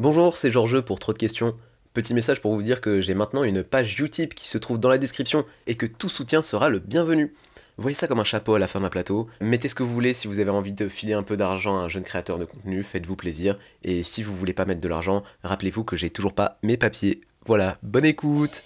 Bonjour, c'est Georges pour Trop de questions. Petit message pour vous dire que j'ai maintenant une page Utip qui se trouve dans la description et que tout soutien sera le bienvenu. Voyez ça comme un chapeau à la fin d'un plateau. Mettez ce que vous voulez si vous avez envie de filer un peu d'argent à un jeune créateur de contenu, faites-vous plaisir. Et si vous voulez pas mettre de l'argent, rappelez-vous que j'ai toujours pas mes papiers. Voilà, bonne écoute.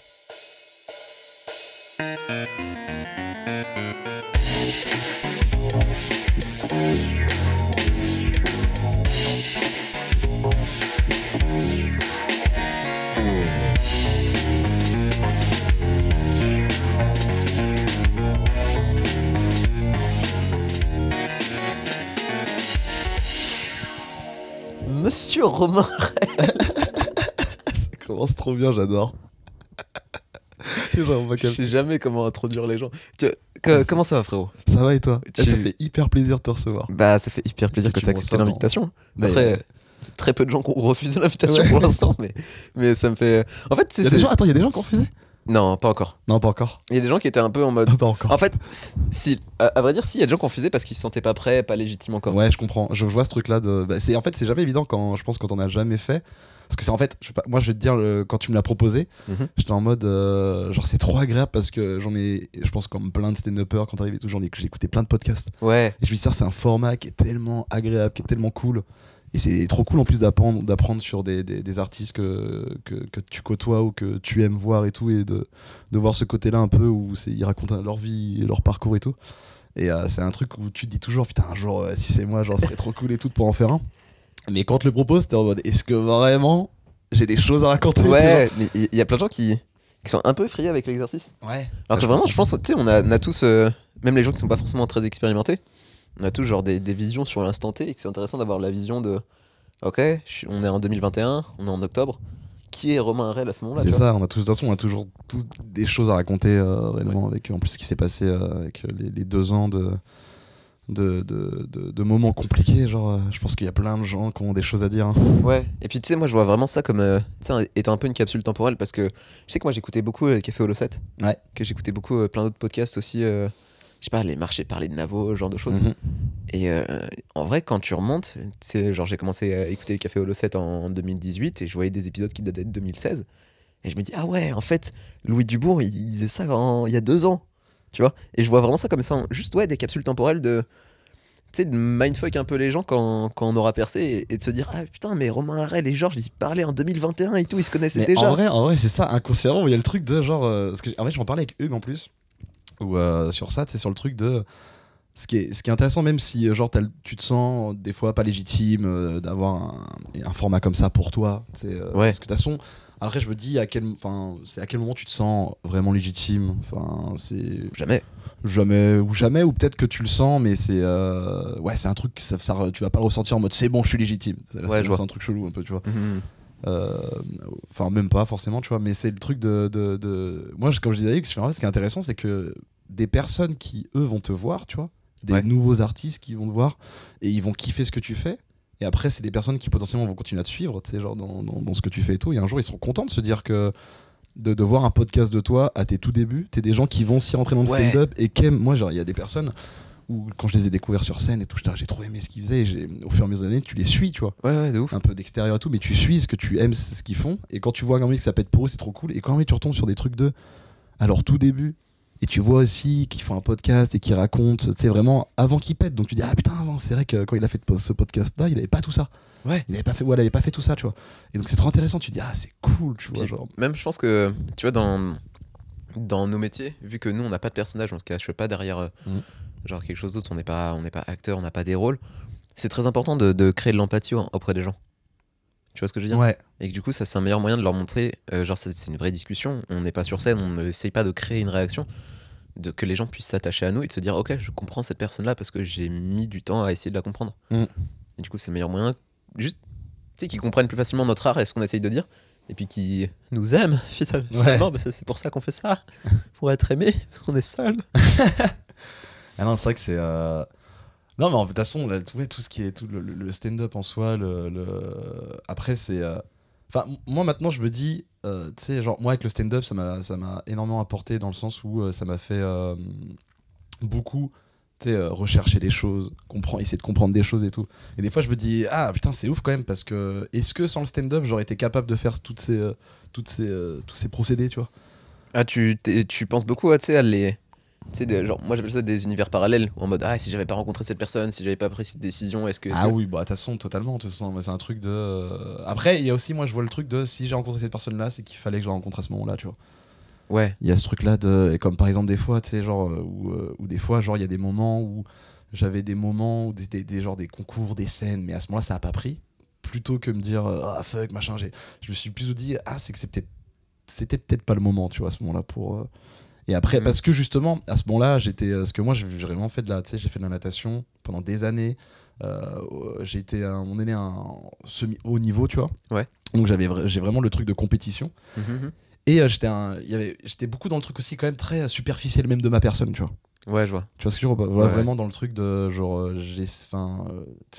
Monsieur Romain. Ça commence trop bien, j'adore. Je sais jamais comment introduire les gens. Comment ça va, frérot? Ça va et toi? Tu- Ça fait hyper plaisir de te recevoir. Bah, ça fait hyper plaisir que Tu tu me accepté reçois l'invitation. Bah, Après, très peu de gens qui ont refusé l'invitation pour l'instant, mais ça me fait. En fait, Il y a des gens qui ont refusé? Non, pas encore. Non, pas encore. Il y a des gens qui étaient un peu en mode. Ah, pas encore. En fait, si, à vrai dire, si, il y a des gens qui ont refusé parce qu'ils se sentaient pas prêts, pas légitimes encore. Ouais, je comprends. Je vois ce truc-là. En fait, c'est jamais évident quand on a jamais fait. Parce que c'est en fait, moi je vais te dire, quand tu me l'as proposé, Mhm. j'étais en mode genre c'est trop agréable parce que je pense comme plein de stand-uppers quand t'arrives et tout, j'ai écouté plein de podcasts. Ouais. Et je me dis, c'est un format qui est tellement agréable, qui est tellement cool. Et c'est trop cool en plus d'apprendre sur des artistes que tu côtoies ou que tu aimes voir et tout, et de voir ce côté-là un peu où ils racontent leur vie, leur parcours et tout. Et c'est un truc où tu te dis toujours, putain, un jour, si c'est moi, genre, ce serait trop cool et tout pour en faire un. Mais quand on te le propose, t'es en mode, est-ce que vraiment j'ai des choses à raconter? Ouais, mais il y a plein de gens qui sont un peu effrayés avec l'exercice. Ouais. Alors que vraiment, je pense, tu sais, on a tous, même les gens qui sont pas forcément très expérimentés, on a tous genre des visions sur l'instant T et que c'est intéressant d'avoir la vision de ok, on est en 2021, on est en octobre, qui est Romain Harel à ce moment-là? C'est tu vois? ça, de toute façon, on a toujours des choses à raconter réellement, avec en plus ce qui s'est passé avec les 2 ans de moments compliqués. Genre, je pense qu'il y a plein de gens qui ont des choses à dire, hein. Ouais, et puis tu sais, moi je vois vraiment ça comme tu sais, étant un peu une capsule temporelle parce que je sais que moi j'écoutais beaucoup Café Holo 7, Ouais. que j'écoutais beaucoup plein d'autres podcasts aussi, je sais pas, les marchés parler de Navo, ce genre de choses. Mhm. Et en vrai, quand tu remontes, tu sais, genre j'ai commencé à écouter Café Holo 7 en 2018 et je voyais des épisodes qui dataient de 2016. Et je me dis, ah ouais, en fait, Louis Dubourg, il disait ça il y a 2 ans, tu vois. Et je vois vraiment ça comme ça, juste ouais, des capsules temporelles de, tu sais, de mindfuck un peu les gens quand on aura percé et de se dire, ah putain, mais Romain Harel et Georges, ils parlaient en 2021 et tout, ils se connaissaient Mais déjà. en vrai, c'est ça, inconsciemment, il y a le truc de genre. Parce que, en fait, je m'en parlais avec Hugues en plus, ou sur ça, c'est sur le truc de. Ce qui est intéressant, même si genre tu te sens des fois pas légitime d'avoir un format comme ça pour toi, Ouais. parce que de toute façon, après je me dis c'est à quel moment tu te sens vraiment légitime, c'est Jamais. jamais, ou peut-être que tu le sens, mais ouais, c'est un truc tu vas pas le ressentir en mode c'est bon, je suis légitime. Ouais, je vois. C'est un truc chelou un peu, tu vois. Mhm. Même pas forcément, tu vois, mais c'est le truc moi, comme je disais à Hugues, en fait, ce qui est intéressant, c'est que des personnes qui eux vont te voir, tu vois, des Ouais. nouveaux artistes qui vont te voir et ils vont kiffer ce que tu fais. Et après, c'est des personnes qui potentiellement vont continuer à te suivre, tu sais, genre dans ce que tu fais et tout. Et un jour, ils seront contents de se dire que de voir un podcast de toi à tes tout débuts, t'es des gens qui vont s'y rentrer dans le Ouais. stand-up et qui aiment. Moi, genre, il y a des personnes où, quand je les ai découverts sur scène et tout, j'ai trop aimé ce qu'ils faisaient. Et au fur et à mesure des années, tu les suis, tu vois, Ouais, de ouf. un peu d'extérieur et tout, mais tu suis ce que tu aimes, ce qu'ils font. Et quand tu vois qu'un que ça pète pour eux, c'est trop cool. Et quand tu retombes sur des trucs à leur tout début, et tu vois aussi qu'ils font un podcast et qu'ils racontent, tu sais, vraiment avant qu'ils pètent. Donc tu dis, ah putain, c'est vrai que quand il a fait ce podcast-là, il avait pas tout ça. Ouais. Il avait pas fait tout ça, tu vois. Et donc c'est trop intéressant. Tu dis, ah, c'est cool, tu vois. Puis, Genre. même, je pense que, tu vois, dans nos métiers, vu que nous, on n'a pas de personnage, on se cache pas derrière Mhm. genre quelque chose d'autre, on n'est pas acteur, on n'a pas des rôles, c'est très important de créer de l'empathie auprès des gens. Tu vois ce que je veux dire? Ouais. Et que du coup, ça, c'est un meilleur moyen de leur montrer, genre, c'est une vraie discussion, on n'est pas sur scène, on n'essaye pas de créer une réaction, que les gens puissent s'attacher à nous et de se dire, ok, je comprends cette personne-là parce que j'ai mis du temps à essayer de la comprendre. Mhm. Et du coup, c'est le meilleur moyen, juste, tu sais, qu'ils comprennent plus facilement notre art et ce qu'on essaye de dire, et puis qu'ils nous aiment, finalement, parce que c'est pour ça qu'on fait ça, pour être aimé, parce qu'on est seul. Ah non, c'est vrai que c'est. Non, mais de toute façon, là, ouais, tout ce qui est tout le stand-up en soi, après, c'est. Enfin, moi maintenant, je me dis, tu sais, genre, moi avec le stand-up, ça m'a énormément apporté dans le sens où ça m'a fait beaucoup tu sais, rechercher des choses, essayer de comprendre des choses et tout. Et des fois, je me dis, ah putain, c'est ouf quand même, parce que est-ce que sans le stand-up, j'aurais été capable de faire tous ces procédés, tu vois? Ah, tu penses beaucoup tu sais, à les. Tu sais, genre, moi j'appelle ça des univers parallèles, en mode ah, si j'avais pas rencontré cette personne, si j'avais pas pris cette décision, Ah oui, bah de toute façon, totalement. De toute façon, mais c'est un truc de. Après, il y a aussi, moi, je vois le truc de si j'ai rencontré cette personne-là, c'est qu'il fallait que je la rencontre à ce moment-là, tu vois. Ouais, Il y a ce truc-là de. Et comme par exemple, des fois, tu sais, genre, où des fois, genre, il y a des moments où j'avais des moments où genre des concours, des scènes, mais à ce moment-là, ça a pas pris. Plutôt que me dire, ah fuck, machin, je me suis plutôt dit, ah, c'est que c'était peut-être pas le moment, tu vois, à ce moment-là pour. Et après, parce que justement, à ce moment-là, parce que moi, j'ai vraiment fait tu sais, j'ai fait de la natation pendant des années. On est né à un semi-haut niveau, tu vois. ouais. Donc j'ai vraiment le truc de compétition. Mhm. Et j'étais beaucoup dans le truc aussi quand même très superficiel même de ma personne, tu vois. Ouais, je vois. Tu vois ce que je veux dire, voilà, Ouais. vraiment dans le truc de genre, tu sais,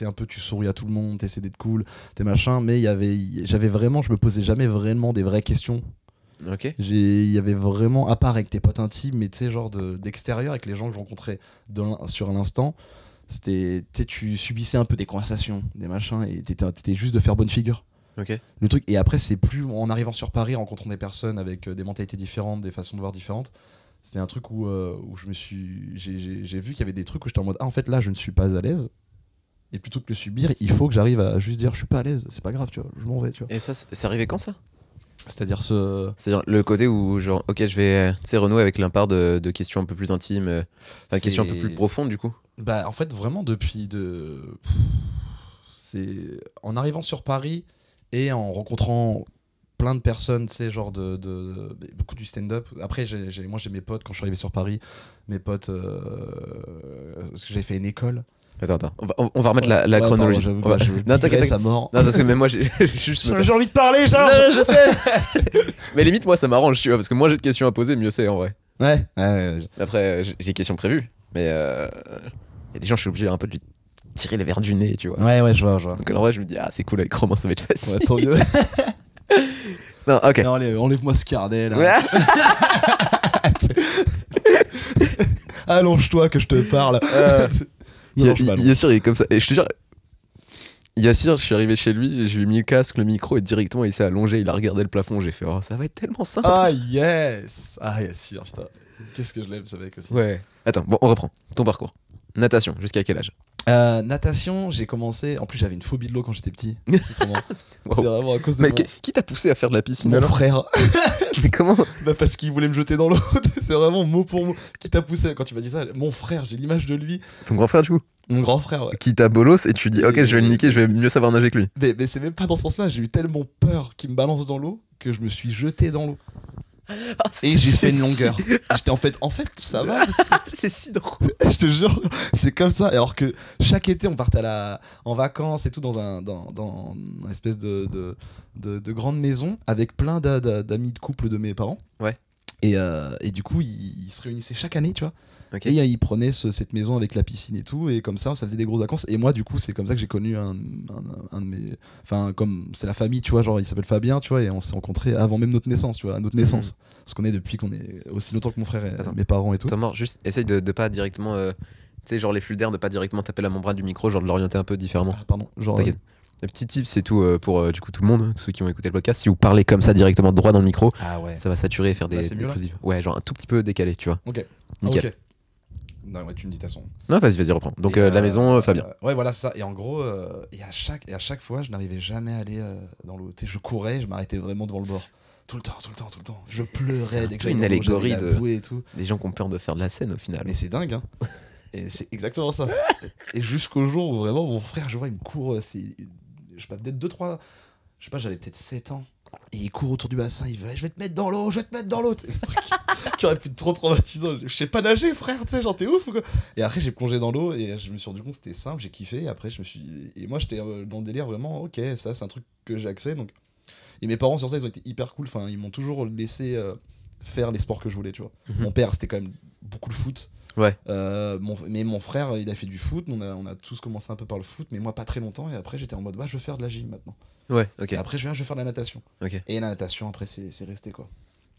un peu tu souris à tout le monde, t'essaies d'être cool, t'es machin, mais j'avais vraiment, je me posais jamais vraiment des vraies questions. Ok. Il y avait vraiment, à part avec tes potes intimes, mais tu sais, genre d'extérieur, avec les gens que je rencontrais sur l'instant, c'était, tu sais, tu subissais un peu des conversations, des machins, et t'étais juste de faire bonne figure. Ok. Le truc, et après, c'est plus en arrivant sur Paris, rencontrant des personnes avec des mentalités différentes, des façons de voir différentes. C'était un truc où j'ai vu qu'il y avait des trucs où j'étais en mode, ah, en fait, là, je ne suis pas à l'aise. Et plutôt que le subir, il faut que j'arrive à juste dire, je suis pas à l'aise, c'est pas grave, tu vois, je m'en vais, tu vois. Et ça, c'est arrivé quand ça? C'est-à-dire C'est-à-dire le côté où, genre, ok, je vais, tu sais, renouer avec l'impair de questions un peu plus intimes, enfin, questions un peu plus profondes, du coup. Bah, en fait, vraiment, c'est en arrivant sur Paris et en rencontrant plein de personnes, tu sais, genre beaucoup du stand-up. Après, moi, j'ai mes potes, quand je suis arrivé sur Paris, mes potes, parce que j'avais fait une école. Attends. On va remettre la Ouais, chronologie. pardon, On va- Non, t'inquiète. sa mort. Non, parce que même moi, j'ai juste. J'ai envie de parler, genre. Non, je sais. Mais limite, moi, ça m'arrange, tu vois, parce que moi, j'ai de questions à poser, mieux c'est en vrai. Ouais. Après, j'ai des questions prévues, mais il y a des gens, je suis obligé un peu de lui tirer les verres du nez, tu vois. Ouais, je vois. Donc en vrai, je me dis, ah, c'est cool avec Romain, ça va être facile. Ouais, tant mieux. Non, ok. Non, enlève-moi ce carnet, là. Ouais. Allonge-toi que je te parle. Non, je suis mal. Yassir, il est comme ça. Et je te jure, Yassir, je suis arrivé chez lui, et je lui ai mis le casque, le micro, et directement, il s'est allongé, il a regardé le plafond. J'ai fait, oh, ça va être tellement simple. Ah, yes. Ah, yes, putain. Qu'est-ce que je l'aime, ce mec aussi. Ouais. Attends, bon, on reprend. Ton parcours. Natation, jusqu'à quel âge? Natation, j'ai commencé. En plus, j'avais une phobie de l'eau quand j'étais petit. C'est trop marrant. Wow. C'est vraiment à cause de Mais qui t'a poussé à faire de la piscine mon alors? frère. Mais comment? Bah parce qu'il voulait me jeter dans l'eau. C'est vraiment mot pour mot. Qui t'a poussé quand tu m'as dit ça? Mon frère, j'ai l'image de lui. Ton grand frère, du coup? Mon grand frère, ouais. Qui t'a bolos et tu dis, ok, je vais le niquer, je vais mieux savoir nager que lui. Mais c'est même pas dans ce sens-là. J'ai eu tellement peur qu'il me balance dans l'eau que je me suis jeté dans l'eau. Et j'ai fait une longueur. J'étais en fait, ça va. C'est si drôle. Je te jure, c'est comme ça. Alors que chaque été, on partait en vacances et tout dans une espèce de grande maison avec plein d'amis de couple de mes parents. Ouais. Et du coup, ils se réunissaient chaque année, tu vois. Ok. Et ils prenaient cette maison avec la piscine et tout, et comme ça faisait des grosses vacances. Et moi, du coup, c'est comme ça que j'ai connu un de mes. Enfin, comme c'est la famille, tu vois, genre il s'appelle Fabien, tu vois, et on s'est rencontrés avant même notre naissance, tu vois, à notre naissance. Parce qu'on est depuis qu'on est aussi longtemps que mon frère et Attends. mes parents et tout. Thomas, juste essaye de pas directement. Tu sais, genre les flux d'air, de pas directement taper la membrane du micro, genre de l'orienter un peu différemment. Ah, pardon, genre. T'inquiète. Le petit tip, c'est tout pour du coup tout le monde, tous ceux qui ont écouté le podcast. Si vous parlez comme ça directement droit dans le micro, Ah ouais. ça va saturer et faire Là, des c'est mieux, là explosifs. Ouais, genre un tout petit peu décalé, tu vois. Ok. Nickel. Ok. Non, ouais, tu me dis ta son. Non, vas-y, reprends. Donc Et, la maison, Fabien. Ouais, voilà ça. Et en gros, et à chaque fois, je n'arrivais jamais à aller dans l'eau. Tu sais, je courais, je m'arrêtais vraiment devant le bord. Tout le temps. Je C'est pleurais un dès que peu j'allais une dans l'eau, j'avais allégorie la de- bouée et tout. Des gens qui ont peur de faire de la scène au final. Mais c'est dingue, hein. Et c'est exactement ça. Et jusqu'au jour où vraiment mon frère, je vois, il me court, je sais pas, peut-être 2-3, je sais pas, j'avais peut-être 7 ans. Et il court autour du bassin, il va, je vais te mettre dans l'eau, je vais te mettre dans l'eau. Tu sais, le truc qui aurait pu être trop traumatisant. Je sais pas nager, frère, tu sais, genre t'es ouf ou quoi. Et après, j'ai plongé dans l'eau et je me suis rendu compte que c'était simple, j'ai kiffé. Et après, et moi, j'étais dans le délire vraiment, ok, ça, c'est un truc que j'ai accès. Donc. Et mes parents, sur ça, ils ont été hyper cool. Enfin, ils m'ont toujours laissé faire les sports que je voulais, tu vois. Mhm. Mon père, c'était quand même beaucoup le foot. Ouais. Mais mon frère, il a fait du foot. On a tous commencé un peu par le foot, mais moi, pas très longtemps. Et après, j'étais en mode, je veux faire de la gym maintenant. Ouais, ok. Et après, je veux faire de la natation. Ok. Et la natation, après, c'est resté quoi.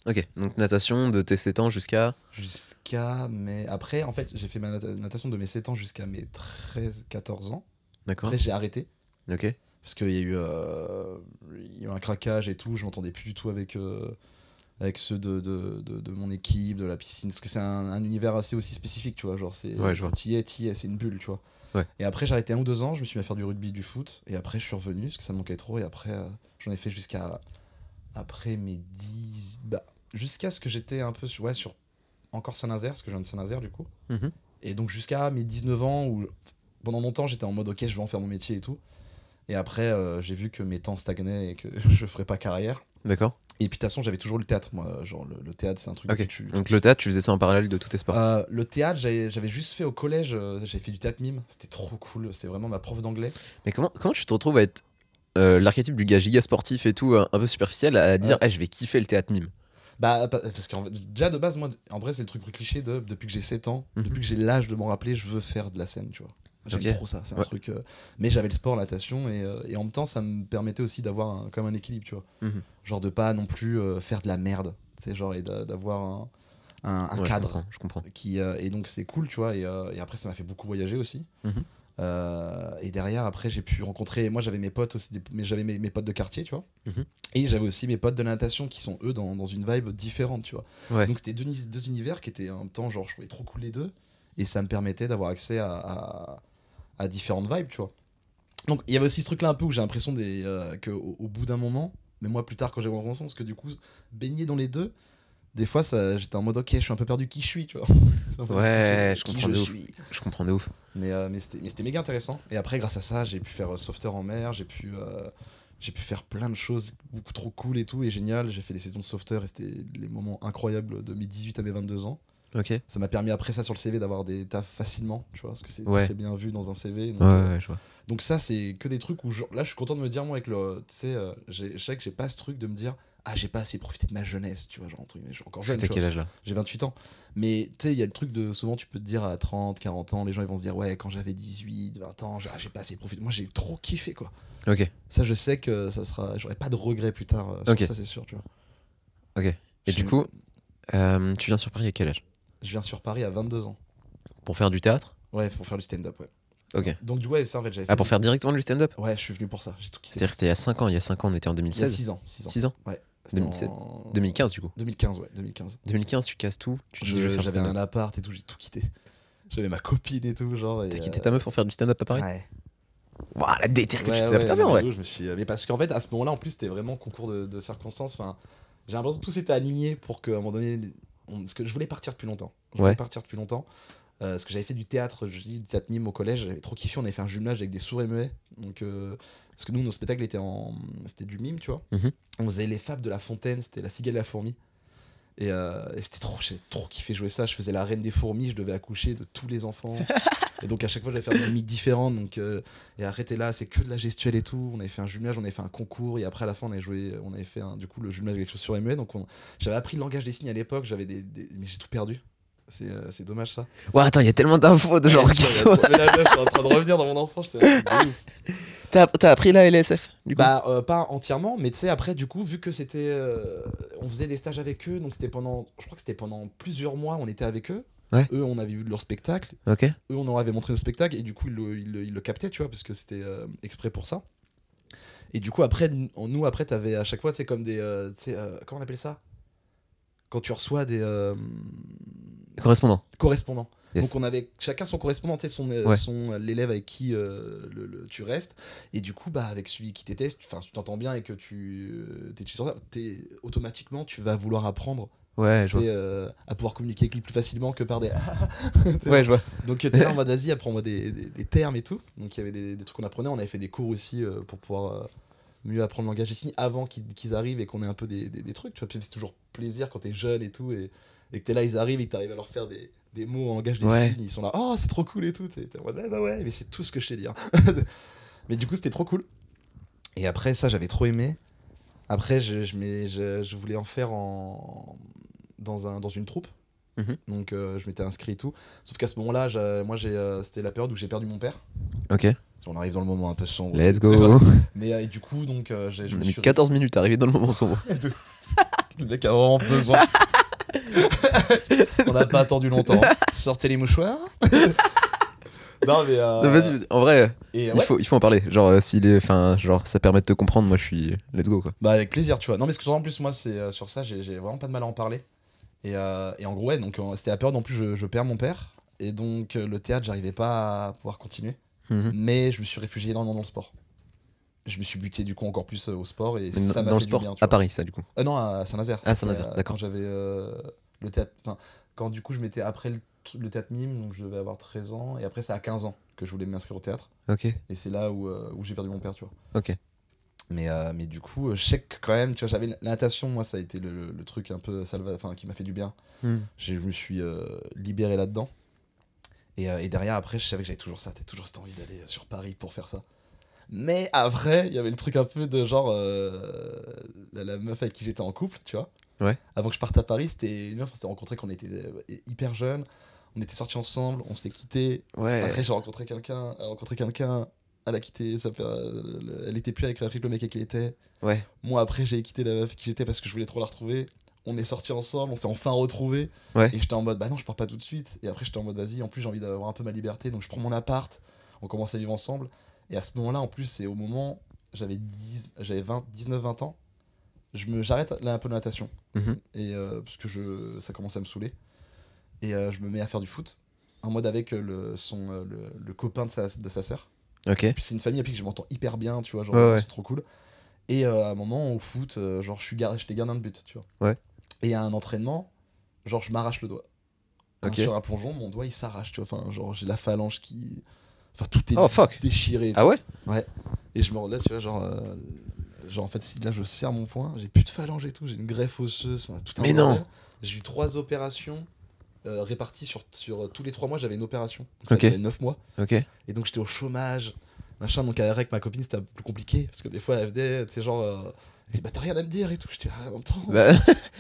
Ok, donc natation de tes 7 ans jusqu'à. Mais après, en fait, j'ai fait ma natation de mes 7 ans jusqu'à mes 13-14 ans. D'accord. Après, j'ai arrêté. Ok. Parce qu'il y a eu un craquage et tout. Je m'entendais plus du tout avec ceux de mon équipe, de la piscine. Parce que c'est un univers assez aussi spécifique, tu vois. Genre, Ouais, je quand vois. t'y es, c'est une bulle, tu vois. Ouais. Et après, j'ai arrêté 1 ou 2 ans. Je me suis mis à faire du rugby, du foot. Et après, je suis revenu parce que ça me manquait trop. Et après, j'en ai fait jusqu'à. Après mes 10. Bah, jusqu'à ce que j'étais un peu sur encore Saint-Nazaire, parce que je viens de Saint-Nazaire, du coup. Mhm. Et donc, jusqu'à mes 19 ans, où pendant longtemps, j'étais en mode ok, je vais en faire mon métier et tout. Et après, j'ai vu que mes temps stagnaient et que je ferais pas carrière. D'accord. Et puis de toute façon, j'avais toujours le théâtre. Moi, genre le théâtre, c'est un truc Ok. que tu. Donc le théâtre, tu faisais ça en parallèle de tous tes sports. Le théâtre, j'avais juste fait au collège. J'avais fait du théâtre mime. C'était trop cool. C'est vraiment ma prof d'anglais. Mais comment tu te retrouves à être l'archétype du gars giga sportif et tout, un peu superficiel, à dire je vais kiffer le théâtre mime. Bah, parce que déjà de base, moi, en vrai, c'est le truc cliché de depuis que j'ai 7 ans, Mhm. depuis que j'ai l'âge de m'en rappeler, je veux faire de la scène, tu vois. J'aime Ok. trop ça, c'est un Ouais. truc. Mais j'avais le sport, la natation, et en même temps, ça me permettait aussi d'avoir comme un équilibre, tu vois. Mhm. Genre de pas non plus faire de la merde, tu sais, genre, et d'avoir un Ouais, cadre. je comprends. Et donc, c'est cool, tu vois, et après, ça m'a fait beaucoup voyager aussi. Mhm. Et derrière, après, j'ai pu rencontrer. Moi, j'avais mes potes aussi, mais j'avais mes potes de quartier, tu vois. Mhm. Et j'avais aussi mes potes de la natation qui sont eux dans une vibe différente, tu vois. Ouais. Donc c'était deux univers qui étaient en même temps, genre, je trouvais trop cool les deux. Et ça me permettait d'avoir accès à différentes vibes, tu vois. Donc il y avait aussi ce truc-là un peu où j'ai l'impression qu'au bout d'un moment, mais moi plus tard quand j'ai rencontré, parce que du coup, baigner dans les deux, des fois j'étais en mode ok, je suis un peu perdu qui je suis, tu vois. Ouais, je Qui comprends de ouf. suis. Je comprends de ouf. Mais c'était méga intéressant. Et après, grâce à ça, j'ai pu faire sauveteur en mer, j'ai pu faire plein de choses beaucoup trop cool et tout, et génial. J'ai fait des saisons de sauveteur et c'était les moments incroyables de mes 18 à mes 22 ans. Ok. Ça m'a permis après ça sur le CV d'avoir des tafs facilement, tu vois, parce que c'est Ouais. très bien vu dans un CV. Donc, Ouais, je vois. donc ça, c'est que des trucs où là, je suis content de me dire, moi, avec le. Tu sais, je sais que j'ai pas ce truc de me dire, ah, j'ai pas assez profité de ma jeunesse, tu vois, genre, je suis encore jeune. C'était tu quel vois. âge là? J'ai 28 ans. Mais tu sais, il y a le truc de. Souvent, tu peux te dire à 30, 40 ans, les gens ils vont se dire, ouais, quand j'avais 18, 20 ans, j'ai pas assez profité. Moi, j'ai trop kiffé, quoi. Ok. Ça, je sais que ça sera. J'aurai pas de regrets plus tard. Sur Ok. ça, c'est sûr, tu vois. Ok. Et du coup, tu viens sur Paris à quel âge? Je viens sur Paris à 22 ans. Pour faire du théâtre? Ouais, pour faire du stand-up, ouais. Ok. Donc, du coup, ouais, ça, en fait, j'avais fait. Ah, pour faire directement du stand-up? Ouais, je suis venu pour ça. J'ai tout quitté. C'est-à-dire que c'était il y a 5 ans. Il y a 5 ans, on était en Il y a 2016. 6 ans. 6 ans. 6 ans? Ouais. C'était 2016. 2015 du coup. 2015, ouais, 2015. 2015, tu casses tout. Tu dis je vais faire du J'avais stand-up. un appart et tout, j'ai tout quitté. J'avais ma copine et tout, genre. T'as quitté ta meuf pour faire du stand-up à Paris? Ouais. Waouh, la déterre que tu t'es ouais, putain bien, non, mais ouais. d'où je me suis. Mais parce qu'en fait, à ce moment-là, en plus, c'était vraiment concours de circonstances. Enfin, j'ai l'impression que tout s'était aligné pour qu'à un moment donné. Parce que je voulais partir depuis longtemps. Parce que j'avais fait du théâtre, je dis du théâtre mime au collège, j'avais trop kiffé. On avait fait un jumelage avec des sourds et muets. Donc, parce que nous, nos spectacles c'était du mime, tu vois. Mhm. On faisait les fables de La Fontaine, c'était La Cigale et la Fourmi. Et j'ai trop kiffé jouer ça. Je faisais la reine des fourmis, je devais accoucher de tous les enfants. Et donc à chaque fois, j'allais faire des mimiques différentes. Donc, et arrêtez là, c'est que de la gestuelle et tout. On avait fait un jumelage, on avait fait un concours. Et après, à la fin, on avait fait du coup le jumelage avec les chaussures et muets. Donc j'avais appris le langage des signes à l'époque. Mais j'ai tout perdu. C'est dommage ça. Ouais, attends, il y a tellement d'infos de genre qui sont. Mais là, je suis en train de revenir dans mon enfance. C'est un truc de ouf. T'as appris la LSF du coup? Bah, pas entièrement, mais tu sais, après, du coup, vu que c'était. On faisait des stages avec eux, donc c'était pendant. Je crois que c'était pendant plusieurs mois, on était avec eux. Ouais. Eux, on avait vu leur spectacle. Ok. Eux, on leur avait montré nos spectacles, et du coup, ils le captaient, tu vois, parce que c'était exprès pour ça. Et du coup, après, nous, après, t'avais à chaque fois, c'est comme des. Comment on appelle ça? Quand tu reçois des. Correspondant. Correspondants. Yes. Donc on avait chacun son correspondant, tu sais, Ouais. l'élève avec qui tu restes. Et du coup, bah, avec celui qui t'éteste, si tu t'entends bien et que automatiquement, tu vas vouloir apprendre Ouais, je vois. à pouvoir communiquer avec lui plus facilement que par des. Ouais, je vois. Donc t'es là en mode vas-y, apprends-moi des termes et tout. Donc il y avait des trucs qu'on apprenait. On avait fait des cours aussi pour pouvoir mieux apprendre le langage des signes avant qu'ils arrivent et qu'on ait un peu des trucs. Tu vois, puis c'est toujours plaisir quand t'es jeune et tout. Et que t'es là, ils arrivent et que t'arrives à leur faire des mots en langage des Ouais. signes. Ils sont là, oh, c'est trop cool et tout. T'es en mode, bah ouais, mais c'est tout ce que je sais dire. Mais du coup, c'était trop cool. Et après, ça, j'avais trop aimé. Après, je voulais en faire dans une troupe. Mhm. Donc, je m'étais inscrit et tout. Sauf qu'à ce moment-là, c'était la période où j'ai perdu mon père. Ok. On arrive dans le moment un peu sombre. Let's go. Mais et du coup, donc, je On me a mis suis 14 minutes à arriver dans le moment sombre. Le mec a vraiment besoin. On n'a pas attendu longtemps. Sortez les mouchoirs. Non mais Non, vas-y. En vrai, et il faut en parler. Genre, genre, ça permet de te comprendre. Moi, je suis let's go quoi. bah avec plaisir, tu vois. Non mais ce que en plus moi c'est sur ça, j'ai vraiment pas de mal à en parler. Et en gros ouais, donc c'était la période en plus je perds mon père et donc le théâtre j'arrivais pas à pouvoir continuer. Mhm. Mais je me suis réfugié énormément dans le sport. Je me suis buté du coup encore plus au sport et Mais ça m'a dans le fait du sport, bien. Tu à vois. Paris, ça du coup. Non, à Saint-Nazaire. Ah, C'était, Saint-Nazaire, d'accord. Quand j'avais le théâtre. Enfin, quand du coup je m'étais après le théâtre mime, donc je devais avoir 13 ans. Et après, c'est à 15 ans que je voulais m'inscrire au théâtre. Ok, Et c'est là où j'ai perdu mon père, tu vois. ok. Mais du coup, je sais que quand même, tu vois, j'avais la natation, moi, ça a été le truc un peu enfin, qui m'a fait du bien. Hmm. Je me suis libéré là-dedans. Et derrière, après, je savais que j'avais toujours ça. T'as toujours cette envie d'aller sur Paris pour faire ça. Mais après, il y avait le truc un peu de genre la meuf avec qui j'étais en couple, tu vois. Ouais. Avant que je parte à Paris, c'était une meuf, on s'était rencontrés quand on était hyper jeunes. On était sortis ensemble, on s'est quittés. Ouais. Après, j'ai rencontré quelqu'un, elle a quitté, elle était plus avec le mec avec qui elle était. Ouais. Moi, après, j'ai quitté la meuf avec qui j'étais parce que je voulais trop la retrouver. On est sortis ensemble, on s'est enfin retrouvés. Ouais. Et j'étais en mode, bah non, je pars pas tout de suite. Et après, j'étais en mode, vas-y, en plus, j'ai envie d'avoir un peu ma liberté. Donc, je prends mon appart, on commence à vivre ensemble. Et à ce moment-là, en plus, c'est au moment, j'avais 19-20 ans. J'arrête un peu de natation. Mhm. Et parce que ça commençait à me saouler. Et je me mets à faire du foot. En mode avec le copain de sa sœur. Ok. Puis c'est une famille avec qui je m'entends hyper bien, tu vois, genre Ouais, ouais. c'est trop cool. Et à un moment au foot, genre j'étais gardien de but, tu vois. Ouais. Et à un entraînement, genre je m'arrache le doigt. Ok. Sur un plongeon, mon doigt il s'arrache, tu vois. Enfin, genre j'ai la phalange qui. Enfin, tout est Oh fuck. déchiré. Et Ah tout. ouais? Ouais. Et je me relève, tu vois, genre en fait, si là je serre mon poing, j'ai plus de phalange et tout, j'ai une greffe osseuse, enfin, tout un Mais bordel. non. J'ai eu 3 opérations réparties sur tous les 3 mois, j'avais une opération. Donc ça Ok. durait 9 mois. Ok. Et donc j'étais au chômage, machin. Donc avec ma copine, c'était un peu plus compliqué. Parce que des fois, elle venait, tu sais, genre. Elle dit, bah t'as rien à me dire et tout. J'étais là, en même temps. Bah,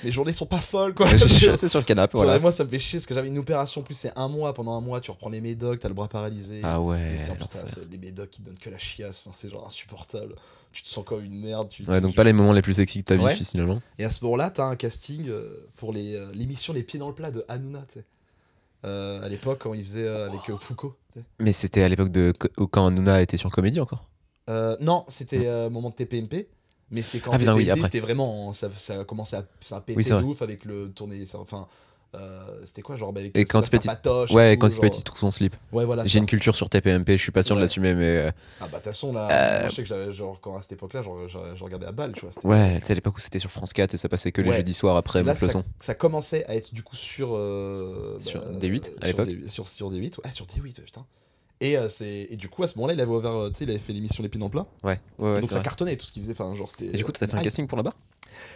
Les journées sont pas folles, quoi. je suis resté sur le canapé, Genre, voilà. moi, ça me fait chier parce que j'avais une opération. En plus, c'est 1 mois. Pendant 1 mois, tu reprends les médocs, t'as le bras paralysé. Ah ouais. Et c'est en plus, c'est les médocs qui donnent que la chiasse. Enfin, c'est genre insupportable. Tu te sens comme une merde. Ouais, donc pas les moments les plus sexy de ta vie, Ouais. finalement. Et à ce moment-là, t'as un casting pour l'émission Les Pieds dans le Plat de Hanouna, tu sais. À l'époque, quand il faisait avec Foucault, tu sais. Mais c'était à l'époque de quand Nouna était sur Comédie encore. Non, c'était moment de TPMP. Mais c'était quand Ah, putain, TPMP, oui, après. c'était vraiment. Ça a commencé à péter Oui, c'est de vrai. ouf avec le tourné. Enfin, c'était quoi, genre avec Et quand Sébastien Petit- Patoche et Ouais, tout, quand genre. Petit trouve son slip. Ouais, voilà. J'ai ça. une culture sur TPMP, je suis pas sûr de Ouais. l'assumer, mais. Ah, bah, de toute façon, là, Euh, moi, je sais que j'avais, genre, quand à cette époque-là, genre, je regardais à balle, tu vois. C'était- Ouais, tu sais, à l'époque où c'était sur France 4 et ça passait que les Ouais. jeudis soirs après Et là, Monte le son. ça commençait à être du coup sur. Sur D8, à sur l'époque. sur D8, ouais, sur D8, ouais, putain. Et du coup, à ce moment-là, il avait ouvert, tu sais, il avait fait l'émission Les Pieds dans le Plat. Ouais, ouais, donc c'est ça vrai. cartonnait tout ce qu'il faisait. Enfin, genre, c'était. Et du coup, t'as fait un hype. casting pour là-bas?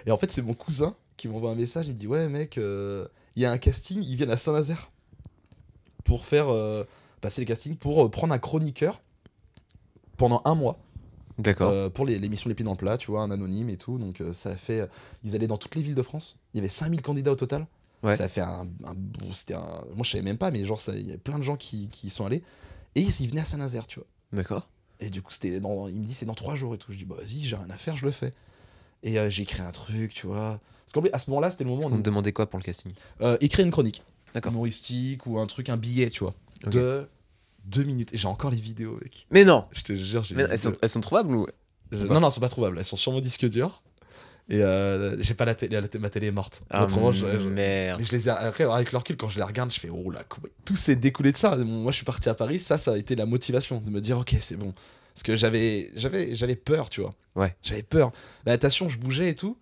Et en fait, c'est mon cousin qui m'envoie un message. Il me dit, ouais, mec, il y a un casting. Ils viennent à Saint-Nazaire pour faire passer les castings pour prendre un chroniqueur pendant 1 mois. D'accord. Pour l'émission Les Pieds dans le Plat, tu vois, un anonyme et tout. Donc ça a fait. Ils allaient dans toutes les villes de France. Il y avait 5000 candidats au total. Ouais. Ça a fait c'était un. Moi, je savais même pas, mais genre, il y a plein de gens qui y sont allés. Et ils venaient à Saint-Nazaire, tu vois. D'accord. Et du coup, il me dit, c'est dans 3 jours et tout. Je dis, bah vas-y, j'ai rien à faire, je le fais. Et j'ai écrit un truc, tu vois. Parce qu'à ce moment-là, c'était le moment On où te demandait quoi pour le casting? écrire une chronique. D'accord. Humoristique ou un truc, un billet, tu vois. Ok. De 2 minutes. Et j'ai encore les vidéos, mec. Mais non! Je te jure, j'ai Mais les vidéos. elles sont trouvables ou. Non, non, elles sont pas trouvables. Elles sont sur mon disque dur. Et j'ai pas la télé, ma télé est morte. Ah, Autrement, merde. mais je les ai, après, avec le recul, quand je les regarde, je fais oh là, tout s'est découlé de ça. Moi, je suis parti à Paris, ça a été la motivation de me dire ok, c'est bon. Parce que j'avais peur, tu vois. Ouais. J'avais peur. La natation, je bougeais et tout,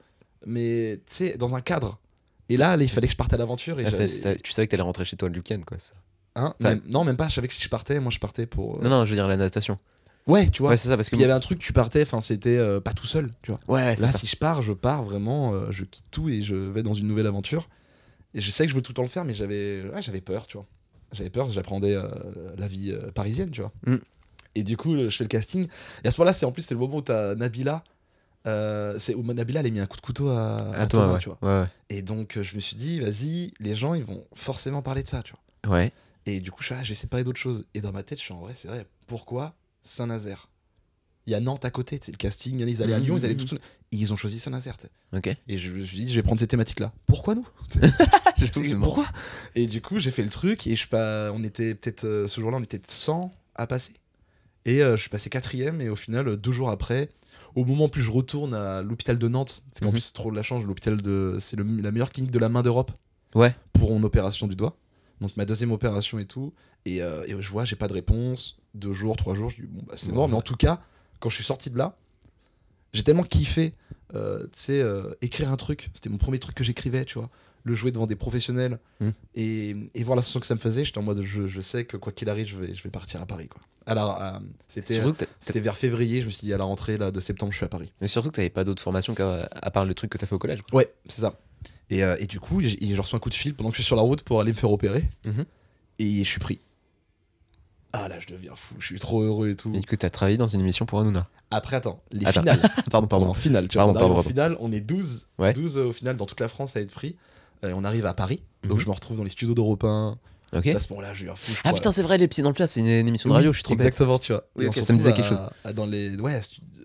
mais tu sais, dans un cadre. Et là, il fallait que je parte à l'aventure. Et Ah, j'avais- tu savais que t'allais rentrer chez toi le week-end, quoi. Ça. Hein Enfin- non, même pas. Je savais que si je partais, moi, je partais pour. Non, non, je veux dire la natation. Ouais, tu vois. Ouais, c'est ça, parce que. Puis il y avait un truc, tu partais, enfin, c'était pas tout seul, tu vois. Ouais, c'est Là, ça. si je pars vraiment, je quitte tout et je vais dans une nouvelle aventure. Et je sais que je veux tout le temps le faire, mais j'avais peur, tu vois. J'avais peur, j'appréhendais la vie parisienne, tu vois. Mm. Et du coup, je fais le casting. Et à ce moment-là, c'est le moment où t'as Nabila. Où Nabila, elle a mis un coup de couteau à Thomas, ouais. tu vois. Ouais, Et donc, je me suis dit, vas-y, les gens, ils vont forcément parler de ça, tu vois. ouais. Ouais. Et du coup, je vais essayer de parler d'autres choses. Et dans ma tête, je suis en vrai, c'est vrai, pourquoi Saint-Nazaire? Il y a Nantes à côté, c'est le casting, ils allaient à Lyon, ils allaient tout. Et ils ont choisi Saint-Nazaire. Ok. Et je me suis dit, je vais prendre ces thématiques-là. Pourquoi nous? Pourquoi? Et du coup, j'ai fait le truc et on était peut-être ce jour-là, on était 100 à passer. Et je suis passé 4ème et au final, 2 jours après, au moment où je retourne à l'hôpital de Nantes, c'est qu'en plus c'est trop de la chance, c'est la meilleure clinique de la main d'Europe Ouais. pour mon opération du doigt. Donc ma deuxième opération et tout. Et je vois, j'ai pas de réponse. 2 jours, 3 jours, je dis bon bah c'est mort. Mais en tout cas, quand je suis sorti de là, j'ai tellement kiffé, écrire un truc. C'était mon premier truc que j'écrivais, tu vois. Le jouer devant des professionnels et voir la sensation que ça me faisait. J'étais en mode, je sais que quoi qu'il arrive, je vais partir à Paris, quoi. Alors, c'était vers février, je me suis dit à la rentrée là, de septembre, je suis à Paris. Mais surtout que t'avais pas d'autre formation à part le truc que t'as fait au collège. Quoi. Ouais, c'est ça. Et du coup, je reçois un coup de fil pendant que je suis sur la route pour aller me faire opérer. Et je suis pris. Ah là, je deviens fou, je suis trop heureux et tout. Et que t'as travaillé dans une émission pour Hanouna. Après, attends, finales. pardon. En finale, tu vois, Pardon. en finale, on est 12. Ouais. 12 au final dans toute la France à être pris. On arrive à Paris, donc je me retrouve dans les studios d'Europe 1. Ok. À ce moment-là, je deviens fou. Ah putain, c'est vrai, Les Pieds dans le Plat, c'est une émission de radio, je suis trop bête. Exactement, tu vois. Oui, Et ok, on se ça me disait retrouve quelque chose.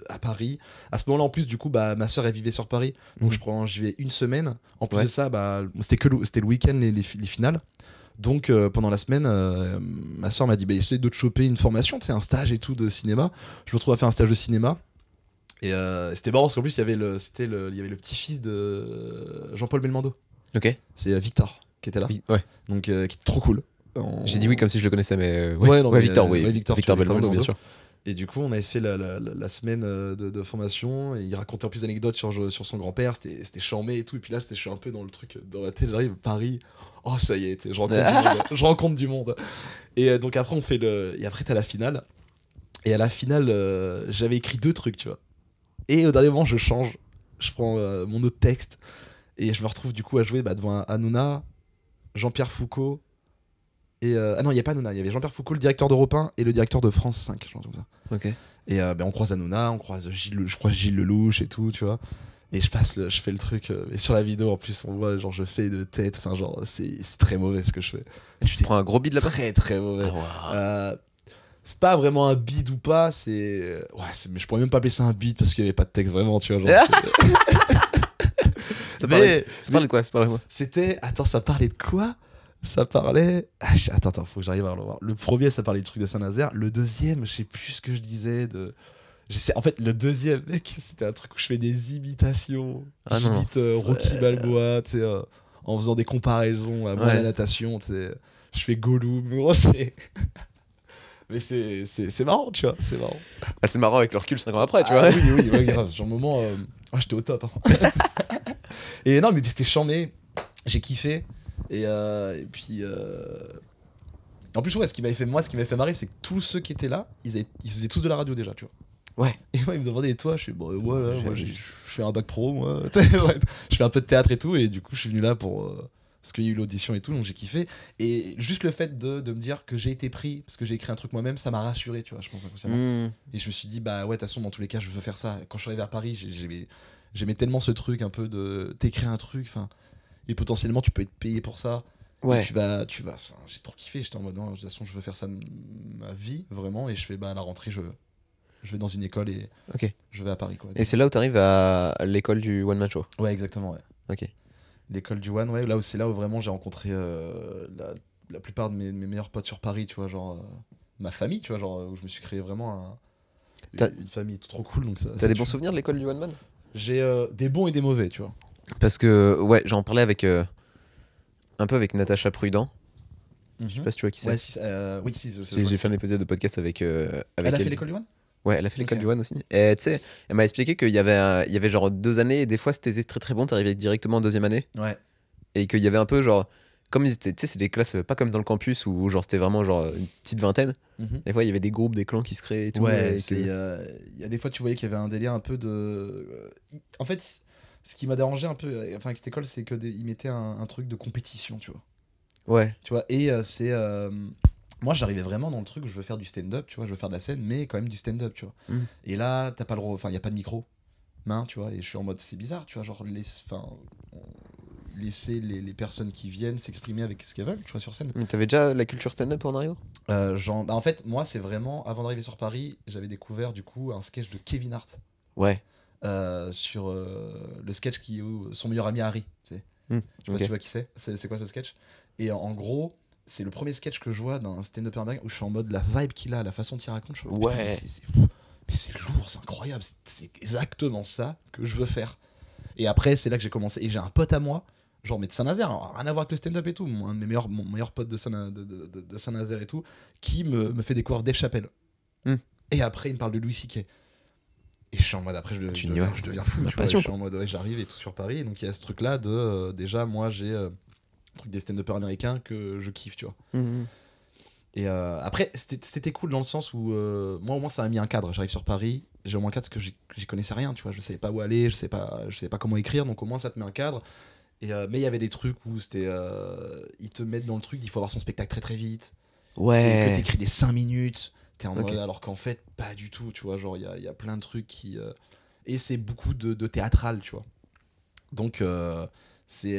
à Paris. À ce moment-là, en plus, du coup, bah, ma soeur, elle vivait sur Paris. Donc, je vais une semaine. En plus de ça, bah, c'était le week-end, les finales. Donc, pendant la semaine, ma soeur m'a dit bah, essaye de te choper une formation, tu sais, un stage et tout de cinéma. Je me retrouve à faire un stage de cinéma. Et c'était marrant parce qu'en plus, il y avait le petit-fils de Jean-Paul Belmondo. Ok. C'est Victor qui était là. Ouais. Donc, qui était trop cool. J'ai dit oui comme si je le connaissais, mais Victor, Victor Belmondo, bien sûr. Et du coup, on avait fait la semaine de formation et il racontait en plus d'anecdotes sur son grand-père. C'était charmé et tout. Et puis là, je suis un peu dans le truc dans ma tête. J'arrive à Paris. Oh, ça y est, je rencontre du monde. Et donc après, et après, t'as la finale. Et à la finale, j'avais écrit 2 trucs, tu vois. Et au dernier moment, je change. Je prends mon autre texte. Et je me retrouve du coup à jouer devant Hanouna, Jean-Pierre Foucault. Ah non, il n'y a pas Hanouna, il y avait Jean-Pierre Foucault, le directeur d'Europe 1 et le directeur de France 5, genre comme ça. Ok. Et on croise Hanouna, on croise Gilles Lelouch et tout, tu vois. Et je fais le truc. Et sur la vidéo, en plus, on voit, genre, je fais de tête. Enfin, genre, c'est très mauvais ce que je fais. Tu prends un gros bide là-bas. Très, très mauvais. Ah, wow. C'est pas vraiment un bide ou pas, mais je pourrais même pas appeler ça un bide parce qu'il y avait pas de texte vraiment, tu vois. Genre, ça parlait de quoi? C'était. Attends, ça parlait de quoi? Ça parlait. Attends, faut que j'arrive à le voir. Le premier, ça parlait du truc de Saint-Nazaire. Le deuxième, je sais plus ce que je disais. En fait, le deuxième, mec, c'était un truc où je fais des imitations. J'imite Rocky Balboa, tu sais, en faisant des comparaisons à moi à la natation, tu sais. Je fais Gollum, gros, c'est. Mais c'est marrant, tu vois, c'est marrant. Ah, c'est marrant avec le recul 5 ans après, tu vois. Oui, ouais, grave. Sur le moment, j'étais au top. Hein. Et non, mais c'était charmé. J'ai kiffé. Et puis. En plus, ouais, ce qui m'avait fait marrer, c'est que tous ceux qui étaient là, ils faisaient tous de la radio déjà, tu vois. Ouais. Et moi, ils me demandaient, et toi? Je suis bon, voilà, moi, je fais un bac pro, moi. Je fais un peu de théâtre et tout, et du coup, je suis venu là pour. Parce qu'il y a eu l'audition et tout, donc j'ai kiffé. Et juste le fait de me dire que j'ai été pris, parce que j'ai écrit un truc moi-même, ça m'a rassuré, tu vois, je pense inconsciemment. Et je me suis dit, bah ouais, de toute façon, dans tous les cas, je veux faire ça. Quand je suis arrivé à Paris, j'aimais tellement ce truc un peu de t'écrire un truc, enfin, et potentiellement, tu peux être payé pour ça. Ouais. Tu vas, j'ai trop kiffé, j'étais en mode, non, de toute façon, je veux faire ça de ma vie, vraiment, et je fais, bah à la rentrée, je vais dans une école et je vais à Paris, quoi. Et c'est là où t'arrives à l'école du One Man Show. Ouais, exactement, ouais. Ok. L'école du One, ouais, c'est là où vraiment j'ai rencontré la plupart de mes meilleurs potes sur Paris, tu vois, genre ma famille, tu vois, genre où je me suis créé vraiment une famille trop cool. Donc t'as des bons souvenirs de l'école du One Man? J'ai des bons et des mauvais, tu vois. Parce que, ouais, j'en parlais un peu avec Natacha Prudent. Je sais pas si tu vois qui c'est. Ouais, oui, si, j'ai fait un épisode de podcast avec elle a fait l'école du One? Ouais, elle a fait l'école du One aussi. Et tu sais, elle m'a expliqué qu'il y avait genre 2 années et des fois c'était très très bon, t'arrivais directement en 2e année. Ouais. Et qu'il y avait un peu genre, comme ils étaient, tu sais, c'est des classes pas comme dans le campus où genre c'était vraiment genre une petite vingtaine. Des fois il y avait des groupes, des clans qui se créaient et tout. Ouais, il y a des fois tu voyais qu'il y avait un délire un peu de. En fait, ce qui m'a dérangé un peu avec cette école, c'est qu'ils mettaient un truc de compétition, tu vois. Ouais. Tu vois, et c'est. Moi, j'arrivais vraiment dans le truc où je veux faire du stand-up, tu vois, je veux faire de la scène, mais quand même du stand-up, tu vois. Et là, t'as pas le droit, enfin, il y a pas de micro, main, tu vois, et je suis en mode, c'est bizarre, tu vois, genre, laisser les personnes qui viennent s'exprimer avec ce qu'elles veulent, tu vois, sur scène. Mais t'avais déjà la culture stand-up en arrivant? En fait, moi, c'est vraiment, avant d'arriver sur Paris, j'avais découvert, du coup, un sketch de Kevin Hart. Ouais. sur le sketch où son meilleur ami Harry. Tu sais. Je sais pas ok. si tu vois qui c'est. C'est quoi ce sketch? Et en gros, c'est le premier sketch que je vois d'un stand-up américain où je suis en mode la vibe qu'il a, la façon qu'il raconte. Je suis en mode, Ouais. putain, mais c'est lourd, c'est incroyable. C'est exactement ça que je veux faire. Et après, c'est là que j'ai commencé. Et j'ai un pote à moi, genre, mais de Saint-Nazaire, hein, rien à voir avec le stand-up et tout. Un de mes meilleurs, mon meilleur pote de Saint-Nazaire et tout, qui me fait découvrir Dave Chappelle. Hmm. Et après, il me parle de Louis C.K. Et je suis en mode, après, je deviens fou. Ma Tu vois, passion, je suis en mode, ouais, j'arrive et tout sur Paris. Et donc, il y a ce truc-là de. Déjà, moi, j'ai un truc des stand-uppers américains que je kiffe, tu vois. Et après, c'était cool dans le sens où moi, au moins, ça m'a mis un cadre. J'arrive sur Paris, j'ai au moins un cadre parce que j'y connaissais rien, tu vois. Je savais pas où aller, je savais pas comment écrire, donc au moins, ça te met un cadre. Et, mais il y avait des trucs où c'était. Ils te mettent dans le truc, il faut avoir son spectacle très très vite. C'est que Ouais. t'écris des 5 minutes, t'es en Ok. mode, alors qu'en fait, pas du tout, tu vois. Genre, il y a plein de trucs qui. Et c'est beaucoup de théâtral, tu vois. Donc, en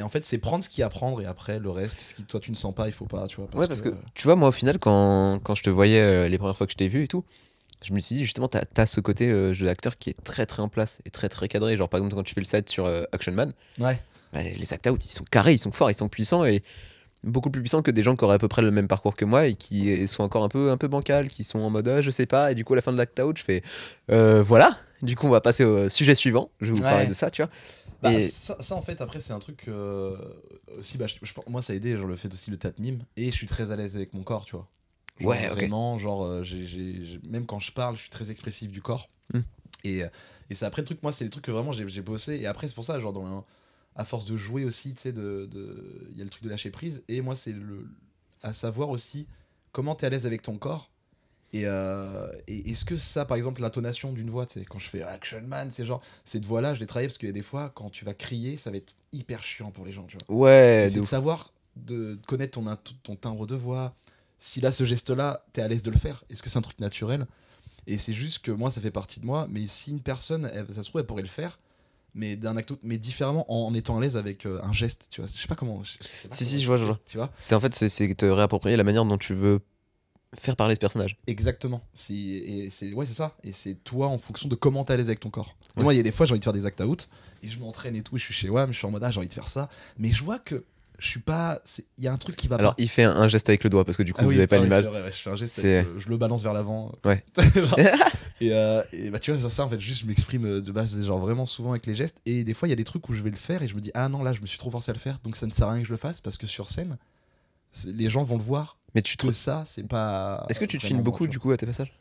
fait, c'est prendre ce qu'il y a à prendre et après, le reste, ce qui toi tu ne sens pas, il faut pas, tu vois. Ouais, parce que tu vois, moi au final, quand je te voyais les premières fois que je t'ai vu et tout, je me suis dit justement, t'as ce côté jeu d'acteur qui est très très en place et très très cadré. Genre par exemple, quand tu fais le set sur Action Man, Ouais, bah, les act-out ils sont carrés, ils sont forts, ils sont puissants et beaucoup plus puissants que des gens qui auraient à peu près le même parcours que moi et qui sont encore un peu bancals, qui sont en mode je sais pas. Et du coup, à la fin de l'act-out, je fais voilà. Du coup, on va passer au sujet suivant. Je vais vous parler ouais. de ça, tu vois. Bah, Et ça, en fait, après, c'est un truc. Aussi, bah, moi, ça a aidé, genre le fait aussi le théâtre mime. Et je suis très à l'aise avec mon corps, tu vois. Genre, ouais, ok. vraiment, genre, même quand je parle, je suis très expressif du corps. Hmm. Et, c'est après le truc, moi, c'est les trucs que vraiment j'ai bossé. Et après, c'est pour ça, genre, à force de jouer aussi, tu sais, il y a le truc de lâcher prise. Et moi, c'est à savoir aussi comment t'es à l'aise avec ton corps. Et est-ce que ça, par exemple, l'intonation d'une voix, tu sais, quand je fais Action Man, c'est genre, cette voix-là, je l'ai travaillé parce qu'il y a des fois, quand tu vas crier, ça va être hyper chiant pour les gens, tu vois. Et Ouais, c'est de de ouf. savoir, de connaître ton timbre de voix. Si là, ce geste-là, t'es à l'aise de le faire, est-ce que c'est un truc naturel? Et c'est juste que moi, ça fait partie de moi, mais si une personne, ça se trouve, elle pourrait le faire, mais d'un acte, mais différemment, en étant à l'aise avec un geste, tu vois. Je sais pas comment. Je sais pas Si, comment si, je vois, je vois. tu vois. C'est en fait, c'est te réapproprier la manière dont tu veux faire parler ce personnage. Exactement. Ouais, c'est ça. Et c'est toi en fonction de comment t'es à l'aise avec ton corps. Et Ouais. moi, il y a des fois, j'ai envie de faire des act-out et je m'entraîne et tout. Et je suis chez WAM, je suis en mode, j'ai envie de faire ça. Mais je vois que je suis pas. Il y a un truc qui va Alors, pas. il fait un geste avec le doigt parce que du coup, Ah vous oui, avez pas ouais, l'image. c'est vrai, ouais, je fais un geste, C'est- je le balance vers l'avant. Ouais. Genre, et bah, tu vois, ça, en fait, juste je m'exprime de base, genre vraiment souvent avec les gestes. Et des fois, il y a des trucs où je vais le faire et je me dis, ah non, là, je me suis trop forcé à le faire. Donc ça ne sert à rien que je le fasse parce que sur scène, les gens vont le voir. Mais tu te... Que ça, c'est pas. Est-ce que tu te vraiment filmes bon, beaucoup tu du coup à tes passages?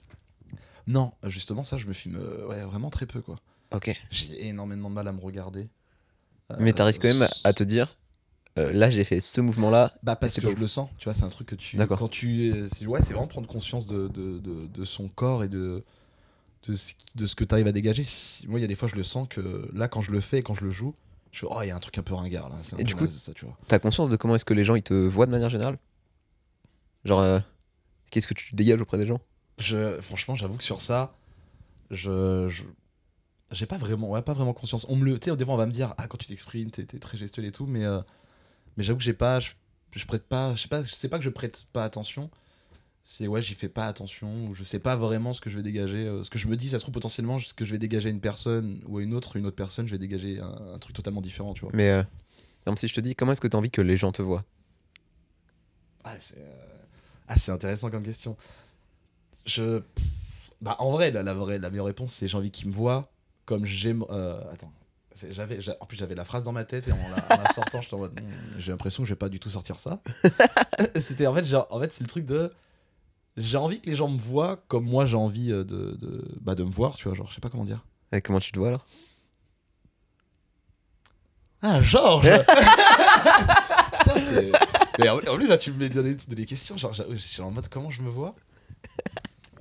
vois. Non, justement, ça, je me filme ouais, vraiment très peu, quoi. Ok. J'ai énormément de mal à me regarder. Mais t'arrives quand même à te dire, là j'ai fait ce mouvement-là. Bah parce c'est que pas je ouf. le sens, tu vois, c'est un truc que tu... D'accord. Quand tu... C'est ouais, c'est vraiment prendre conscience de son corps et de ce que tu arrives à dégager. Moi, il y a des fois, je le sens que là, quand je le fais et quand je le joue, je fais, oh, il y a un truc un peu ringard, là. C'est un Et peu du coup, naze, ça, tu vois. T'as conscience de comment est-ce que les gens ils te voient de manière générale? Genre, qu'est-ce que tu dégages auprès des gens? Franchement, j'avoue que sur ça, j'ai pas vraiment, ouais, pas vraiment conscience. Tu sais, des fois, on va me dire, ah, quand tu t'exprimes, t'es très gestuel et tout, mais j'avoue que j'ai pas... Je prête pas... Je sais pas que je prête pas attention. C'est ouais, j'y fais pas attention, ou je sais pas vraiment ce que je vais dégager. Ce que je me dis, ça se trouve potentiellement, ce que je vais dégager à une personne ou à une autre personne, je vais dégager un truc totalement différent, tu vois. Mais par exemple, si je te dis, comment est-ce que t'as envie que les gens te voient? C'est intéressant comme question. Bah, en vrai, la meilleure réponse, c'est j'ai envie qu'ils me voient comme j'aime. Attends. En plus, j'avais la phrase dans ma tête et en la sortant, j'étais en mode, j'ai l'impression que je vais pas du tout sortir ça. C'était en fait, c'est le truc de. J'ai envie que les gens me voient comme moi j'ai envie de me voir, tu vois, genre, je sais pas comment dire. Et comment tu te vois alors? Ah, Georges. Putain, c'est. Mais en plus, là, tu me mets dans les questions, genre, je suis en mode comment je me vois.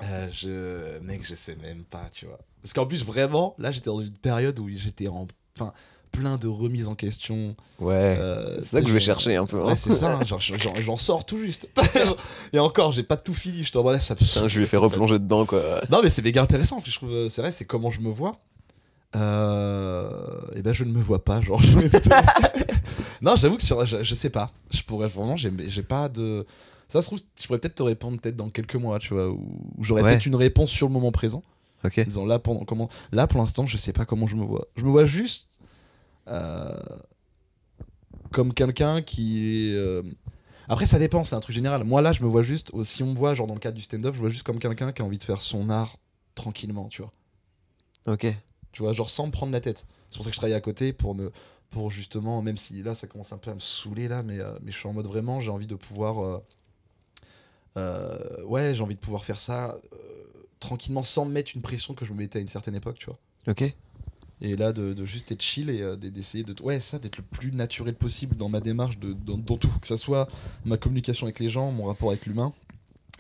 Mec, je sais même pas, tu vois. Parce qu'en plus, vraiment, là, j'étais dans une période où j'étais plein de remises en question. Ouais. C'est ça que je vais chercher un peu. Hein. Ouais, c'est ça, hein, genre, j'en sors tout juste. Et encore, j'ai pas tout fini, je t'en vois là, ça. Putain, je lui ai fait replonger dedans quoi. Non, mais c'est méga intéressant, je trouve, c'est vrai, c'est comment je me vois. Et ben, je ne me vois pas, genre. Non, j'avoue que je sais pas. Je pourrais vraiment, j'ai pas de. Ça se trouve, je pourrais peut-être te répondre peut-être dans quelques mois, tu vois, où j'aurais Ouais. peut-être une réponse sur le moment présent. Ok. En disant, là, pour l'instant, je sais pas comment je me vois. Je me vois juste comme quelqu'un qui est. Après, ça dépend, c'est un truc général. Moi, là, je me vois juste, si on me voit, genre dans le cadre du stand-up, je vois juste comme quelqu'un qui a envie de faire son art tranquillement, tu vois. Ok. Tu vois, genre sans me prendre la tête. C'est pour ça que je travaille à côté pour justement, même si là, ça commence un peu à me saouler, là, mais je suis en mode vraiment, j'ai envie de pouvoir. Ouais, j'ai envie de pouvoir faire ça tranquillement sans me mettre une pression que je me mettais à une certaine époque, tu vois. Ok. Et là, de juste être chill et d'essayer d'être le plus naturel possible dans ma démarche, dans tout. Que ça soit ma communication avec les gens, mon rapport avec l'humain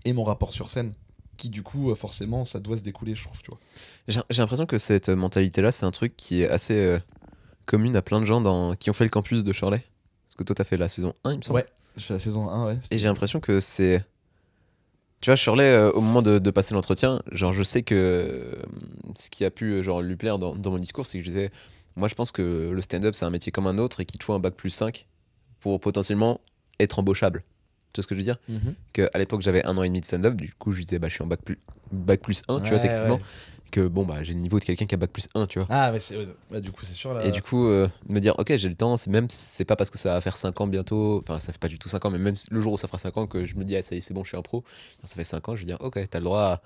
et mon rapport sur scène. Qui, du coup, forcément, ça doit se découler, je trouve, tu vois. J'ai l'impression que cette mentalité-là, c'est un truc qui est assez commune à plein de gens qui ont fait le campus de Shirley. Parce que toi, t'as fait la saison 1, il me semble. Ouais, je fais la saison 1, ouais. Et j'ai l'impression que c'est. Tu vois, Shirley, au moment de passer l'entretien, genre, je sais que ce qui a pu genre, lui plaire dans mon discours, c'est que je disais, moi, je pense que le stand-up, c'est un métier comme un autre et qu'il te faut un bac+5 pour potentiellement être embauchable. Tu vois ce que je veux dire? Mhm. Qu'à l'époque, j'avais 1 an et demi de stand-up, du coup, je disais, bah, je suis en bac+1, tu vois, techniquement. Ouais. Que bon, bah, j'ai le niveau de quelqu'un qui a bac+1, tu vois. Ah, mais du coup, c'est sûr, là. Et du coup, me dire, ok, j'ai le temps, c'est pas parce que ça va faire 5 ans bientôt, enfin, ça fait pas du tout 5 ans, mais même le jour où ça fera 5 ans que je me dis, ah, ça y est, c'est bon, je suis un pro. Ça fait 5 ans, je vais dire, ok, t'as le droit à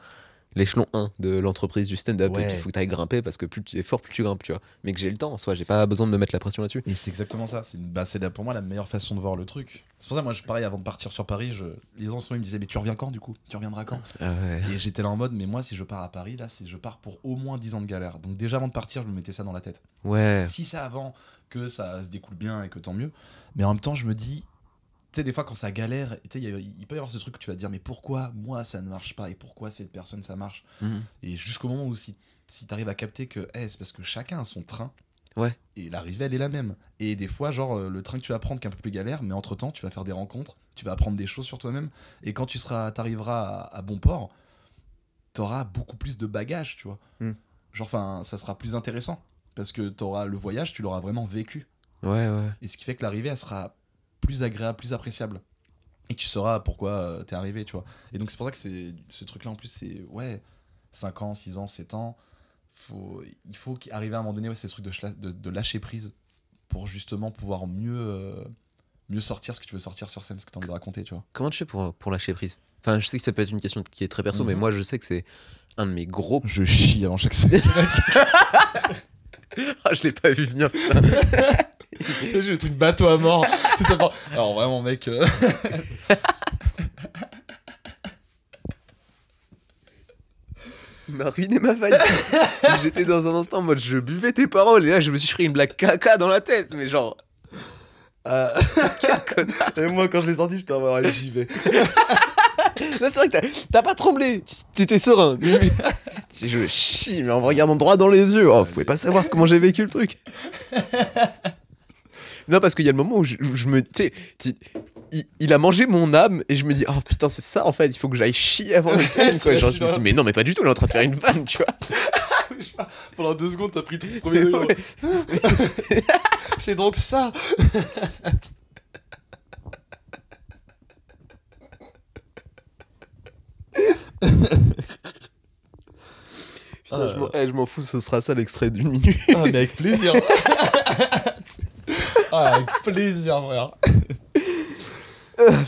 l'échelon 1 de l'entreprise du stand-up, et qu'il Ouais. faut que t'ailles grimper parce que plus tu es fort, plus tu grimpes, tu vois. Mais que j'ai le temps en soi, j'ai pas besoin de me mettre la pression là-dessus. Et c'est exactement ça. Pour moi la meilleure façon de voir le truc. C'est pour ça, moi, pareil, avant de partir sur Paris, les gens souvent ils me disaient, mais tu reviens quand du coup? Tu reviendras quand? Ah ouais. Et j'étais là en mode, mais moi, si je pars à Paris, là, je pars pour au moins 10 ans de galère. Donc, déjà avant de partir, je me mettais ça dans la tête. Ouais. Si c'est avant que ça se découle bien et que tant mieux. Mais en même temps, je me dis, tu sais, des fois, quand ça galère, tu sais, il peut y avoir ce truc où tu vas te dire, mais pourquoi moi ça ne marche pas et pourquoi cette personne ça marche? Mhm. Et jusqu'au moment où si t'arrives à capter que c'est parce que chacun a son train. Ouais. Et l'arrivée, elle est la même. Et des fois, genre, le train que tu vas prendre qui est un peu plus galère, mais entre-temps, tu vas faire des rencontres, tu vas apprendre des choses sur toi-même. Et quand t'arriveras à bon port, t'auras beaucoup plus de bagages, tu vois. Mm. Genre, enfin, ça sera plus intéressant. Parce que t'auras le voyage, tu l'auras vraiment vécu. Ouais, ouais. Et ce qui fait que l'arrivée, elle sera plus agréable, plus appréciable. Et tu sauras pourquoi t'es arrivé, tu vois. Et donc, c'est pour ça que ce truc-là, en plus, c'est, 5 ans, 6 ans, 7 ans. Il faut arriver à un moment donné, c'est ce truc de lâcher prise pour justement pouvoir mieux sortir ce que tu veux sortir sur scène, ce que tu as envie de raconter, tu vois. Comment tu fais pour lâcher prise? Enfin, je sais que ça peut être une question qui est très perso, mais moi, je sais que c'est un de mes gros. Je chie avant chaque scène. Ah, je l'ai pas vu venir. J'ai le truc bateau à mort. Tout ça pour... Alors vraiment, mec. Il m'a ruiné ma vibe. J'étais dans un instant en mode je buvais tes paroles et là je me suis pris une blague caca dans la tête, mais genre. Quel connard. Et moi, quand je l'ai sorti, j'étais en mode allez, j'y vais. Là, c'est vrai que t'as pas tremblé, t'étais serein. Si je chie, mais en me regardant droit dans les yeux, vous pouvez pas savoir comment j'ai vécu le truc. Non, parce qu'il y a le moment où je me. Tu sais, il a mangé mon âme et je me dis, oh putain, c'est ça en fait, il faut que j'aille chier avant les scènes. Quoi. Genre, je me dis, mais non, mais pas du tout, il est en train de faire une vanne, tu vois. Pendant 2 secondes, t'as pris le premier degré. C'est donc ça. Putain, je m'en fous, ce sera ça l'extrait d'1 minute. Ah, mais avec plaisir. Avec plaisir, frère.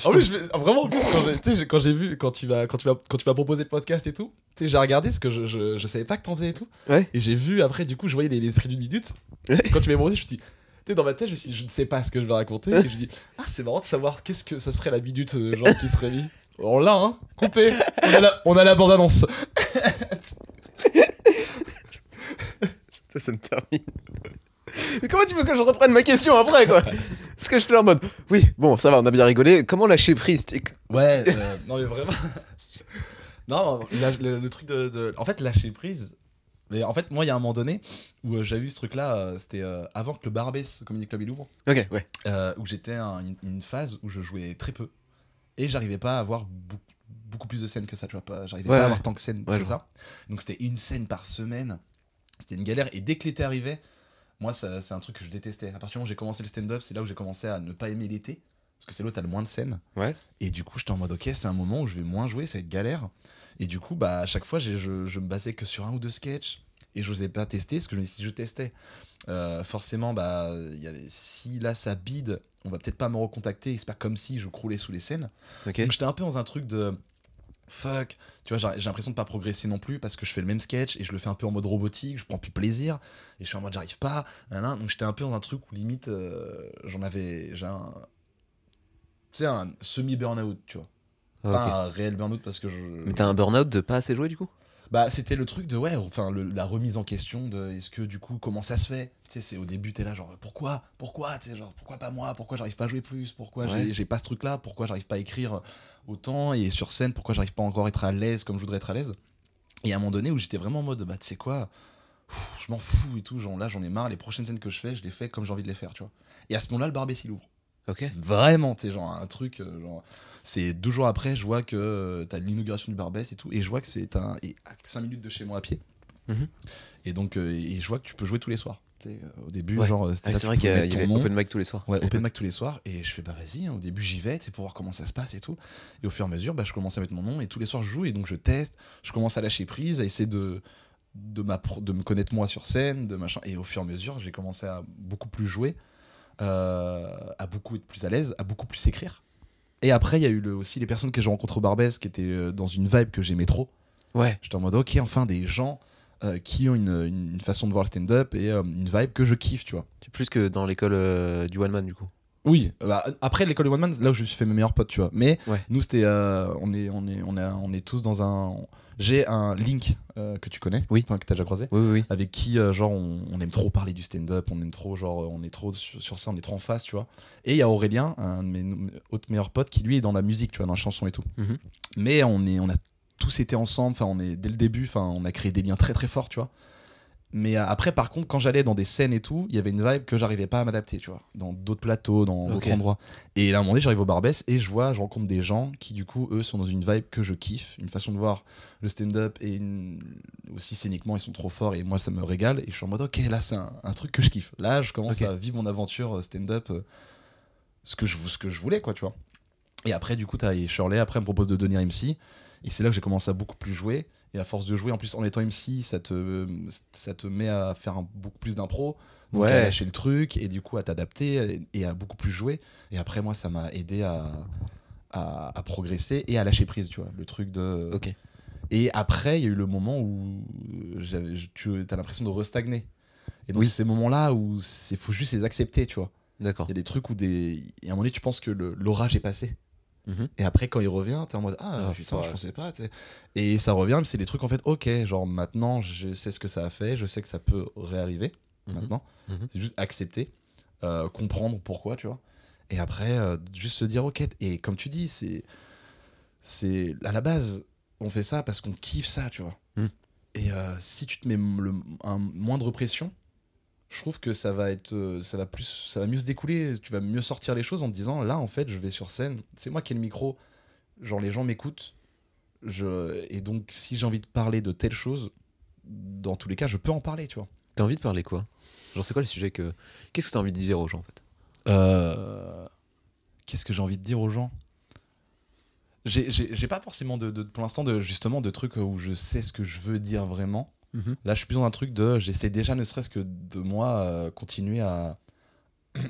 En plus, vraiment, en plus, quand tu m'as proposé le podcast et tout, tu sais, j'ai regardé ce que je savais pas que t'en faisais et tout. Ouais. Et j'ai vu après, du coup, je voyais les extraits d'1 minute. Ouais. Quand tu m'as proposé, je me suis dit, tu sais, dans ma tête, je ne sais pas ce que je vais raconter. Et je me dis, c'est marrant de savoir qu'est-ce que ça serait la minute, genre, qui serait mis. On l'a, hein, coupé. On a la bande-annonce. Ça me termine. Mais comment tu veux que je reprenne ma question après, quoi? Parce que je suis là en mode, oui, bon, ça va, on a bien rigolé. Comment lâcher prise? Ouais, non, mais vraiment. Non, le truc en fait, lâcher prise. Mais en fait, moi, il y a un moment donné où j'avais vu ce truc-là, c'était avant que le Barbès Comedy Club il ouvre. Ok, ouais. Où j'étais à une phase où je jouais très peu. Et j'arrivais pas à avoir beaucoup plus de scènes que ça, tu vois. J'arrivais pas à avoir tant que scènes que ça. Donc c'était une scène par semaine. C'était une galère. Et dès que l'été arrivait, moi, c'est un truc que je détestais. À partir du moment où j'ai commencé le stand-up, c'est là où j'ai commencé à ne pas aimer l'été. parce que c'est là où t'as le moins de scènes. Ouais. Et du coup, j'étais en mode, ok, c'est un moment où je vais moins jouer, ça va être galère. Et du coup, bah, à chaque fois, je me basais que sur un ou deux sketchs. Et je n'osais pas tester, parce que je me dis, si je testais, forcément, bah, si là ça bide, on va peut-être pas me recontacter. Et c'est pas comme si je croulais sous les scènes. Ok. Donc j'étais un peu dans un truc de fuck. Tu vois, j'ai l'impression de pas progresser non plus parce que je fais le même sketch et je le fais un peu en mode robotique, je prends plus plaisir. Et je suis en mode, j'arrive pas. Donc j'étais un peu dans un truc où limite, j'ai un. Tu sais, un semi-burnout, tu vois. Ok. Pas un réel burnout parce que Mais t'as un burn-out de pas assez jouer du coup? bah, c'était le truc de, ouais, enfin, la remise en question de, est-ce que du coup, comment ça se fait? Tu sais, c'est au début, t'es là, genre, pourquoi? Tu sais, genre, pourquoi pas moi? Pourquoi j'arrive pas à jouer plus? Pourquoi Ouais. j'ai pas ce truc-là? Pourquoi j'arrive pas à écrire autant? Et sur scène, pourquoi j'arrive pas encore à être à l'aise comme je voudrais être à l'aise? Et à un moment donné où j'étais vraiment en mode, bah, tu sais quoi? Je m'en fous et tout, genre, là, j'en ai marre. Les prochaines scènes que je les fais comme j'ai envie de les faire, tu vois. Et à ce moment-là, le Barbès, il ouvre. Ok. Vraiment, t'es genre un truc, genre. C'est 2 jours après, je vois que t'as l'inauguration du Barbès et tout, et je vois que c'est et à 5 minutes de chez moi à pied. Mhm. Et donc, et je vois que tu peux jouer tous les soirs. Tu sais, au début, Ouais. genre, c'était Ah, là, c'est tu vrai pouvais qu'il y mettre ton avait nom. open mic tous les soirs. Ouais, open mic tous les soirs. Et je fais, bah vas-y, hein, au début, j'y vais, pour voir comment ça se passe et tout. Et au fur et à mesure, bah, je commence à mettre mon nom, et tous les soirs, je joue, et donc je teste, je commence à lâcher prise, à essayer de me connaître moi sur scène, de machin. Et au fur et à mesure, j'ai commencé à beaucoup plus jouer, à beaucoup être plus à l'aise, à beaucoup plus écrire. Et après, il y a eu aussi les personnes que j'ai rencontrées au Barbès qui étaient dans une vibe que j'aimais trop. Ouais. J'étais en mode, ok, enfin, des gens qui ont une façon de voir le stand-up et une vibe que je kiffe, tu vois. C'est plus que dans l'école du one man du coup. Oui, bah, après l'école de One Man, là où je me suis fait mes meilleurs potes, tu vois. Mais Ouais. nous, c'était, on est tous dans un. J'ai un Link que tu connais, Oui. enfin que t'as déjà croisé, Oui, oui, oui. avec qui genre on aime trop parler du stand-up, on aime trop genre on est trop sur ça, on est trop en face, tu vois. Et il y a Aurélien, un de mes autres meilleurs potes, qui lui est dans la musique, tu vois, dans la chanson et tout. Mhm. Mais on a tous été ensemble, enfin on est dès le début, enfin on a créé des liens très très forts, tu vois. Mais après, par contre, quand j'allais dans des scènes et tout, il y avait une vibe que j'arrivais pas à m'adapter, tu vois, dans d'autres plateaux, dans Ok. d'autres endroits. Et là, à un moment donné, j'arrive au Barbès et je rencontre des gens qui, du coup, eux, sont dans une vibe que je kiffe, une façon de voir le stand-up et aussi scéniquement, ils sont trop forts et moi, ça me régale. Et je suis en mode, ok, là, c'est un truc que je kiffe. Là, je commence Ok. à vivre mon aventure stand-up, ce que je voulais, quoi, tu vois. Et après, du coup, t'as Shirley, après, elle me propose de devenir MC. Et c'est là que j'ai commencé à beaucoup plus jouer. Et à force de jouer, en plus, en étant MC, ça te met à faire beaucoup plus d'impro. Donc Ouais. à lâcher le truc et du coup à t'adapter et à beaucoup plus jouer. Et après, moi, ça m'a aidé à progresser et à lâcher prise, tu vois. Le truc de. Ok. Et après, il y a eu le moment où tu as l'impression de restagner. Et donc, Oui. c'est ces moments-là où faut juste les accepter, tu vois. D'accord. Il y a des trucs où et à un moment donné, tu penses que l'orage est passé. Mhm. Et après, quand il revient, t'es en mode ah putain, ouais. je pensais pas. T'sais. Et ça revient, mais c'est des trucs en fait, ok, genre maintenant, je sais ce que ça a fait, je sais que ça peut réarriver Mhm. maintenant. Mhm. C'est juste accepter, comprendre pourquoi, tu vois. Et après, juste se dire ok. Et comme tu dis, c'est à la base, on fait ça parce qu'on kiffe ça, tu vois. Mhm. Et si tu te mets un moindre pression, je trouve que ça va mieux se découler, tu vas mieux sortir les choses en te disant là en fait je vais sur scène, c'est moi qui ai le micro, genre les gens m'écoutent, et donc si j'ai envie de parler de telle chose, dans tous les cas je peux en parler, tu vois. T'as envie de parler quoi? Genre c'est quoi les sujets que... Qu'est-ce que t'as envie de dire aux gens en fait? Qu'est-ce que j'ai envie de dire aux gens? J'ai pas forcément pour l'instant justement de trucs où je sais ce que je veux dire vraiment. Mhm. Là, je suis plus dans un truc j'essaie déjà, ne serait-ce que de moi, continuer à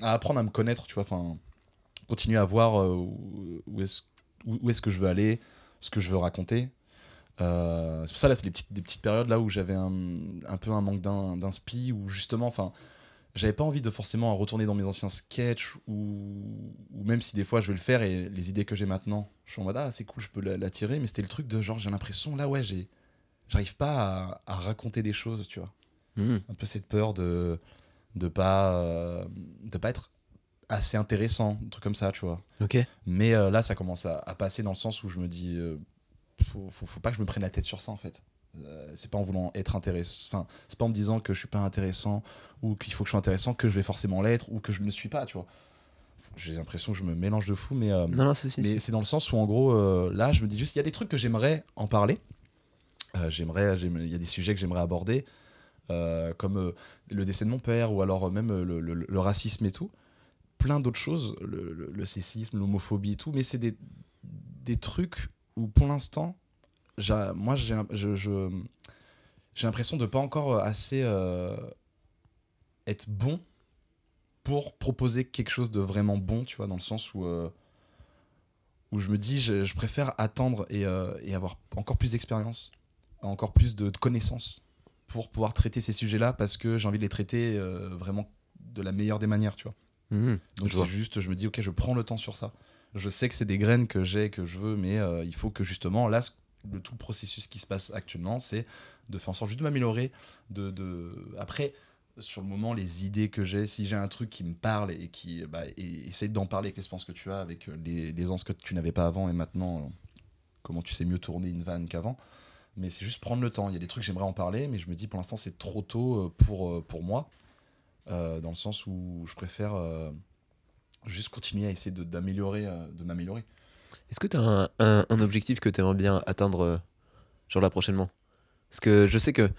apprendre à me connaître, tu vois. Enfin, continuer à voir où est-ce que je veux aller, ce que je veux raconter. C'est pour ça, là, c'est des petites périodes là où j'avais un peu un manque d'inspi, où justement, enfin, j'avais pas envie de forcément retourner dans mes anciens sketchs, ou même si des fois je vais le faire et les idées que j'ai maintenant, je suis en mode ah, c'est cool, je peux la tirer, mais c'était le truc de genre, j'ai l'impression, là, ouais, j'arrive pas à raconter des choses, tu vois. Mhm. Un peu cette peur de pas être assez intéressant, un truc comme ça, tu vois. Ok. Mais là, ça commence à passer dans le sens où je me dis, faut pas que je me prenne la tête sur ça, en fait. C'est pas en voulant être intéressant, enfin, c'est pas en me disant que je suis pas intéressant ou qu'il faut que je sois intéressant que je vais forcément l'être ou que je ne le suis pas, tu vois. J'ai l'impression que je me mélange de fou, mais Non, c'est... c'est dans le sens où, en gros, là, je me dis juste, il y a des trucs que j'aimerais en parler. Il y a des sujets que j'aimerais aborder, comme le décès de mon père ou alors même le racisme et tout. plein d'autres choses, le sexisme, l'homophobie et tout, mais c'est des trucs où pour l'instant, moi j'ai l'impression de pas encore assez être bon pour proposer quelque chose de vraiment bon, tu vois, dans le sens où je me dis je préfère attendre et avoir encore plus d'expérience, encore plus de connaissances pour pouvoir traiter ces sujets-là, parce que j'ai envie de les traiter vraiment de la meilleure des manières, tu vois. Donc c'est juste, je me dis ok, je prends le temps sur ça. Je sais que c'est des graines que j'ai, que je veux, mais il faut que justement là, tout le processus qui se passe actuellement, c'est de faire en sorte juste de m'améliorer, après sur le moment, les idées que j'ai, si j'ai un truc qui me parle et qui essaye d'en parler avec l'expérience que tu as, avec les ans que tu n'avais pas avant, et maintenant comment tu sais mieux tourner une vanne qu'avant. Mais c'est juste prendre le temps. Il y a des trucs, j'aimerais en parler, mais je me dis pour l'instant c'est trop tôt pour moi, dans le sens où je préfère juste continuer à essayer de m'améliorer. Est-ce que tu as un objectif que tu aimerais bien atteindre genre là prochainement? Parce que je sais que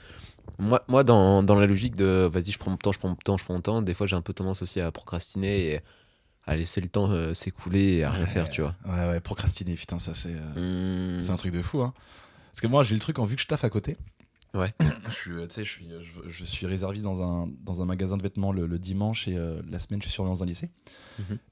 moi dans la logique de vas-y, je prends mon temps, des fois j'ai un peu tendance aussi à procrastiner et à laisser le temps s'écouler et à rien faire, tu vois. Ouais, procrastiner, putain, ça c'est un truc de fou, hein. Parce que moi j'ai le truc, vu que je taffe à côté. Ouais. Je suis réserviste dans un magasin de vêtements le dimanche, et la semaine je suis surveillant dans un lycée.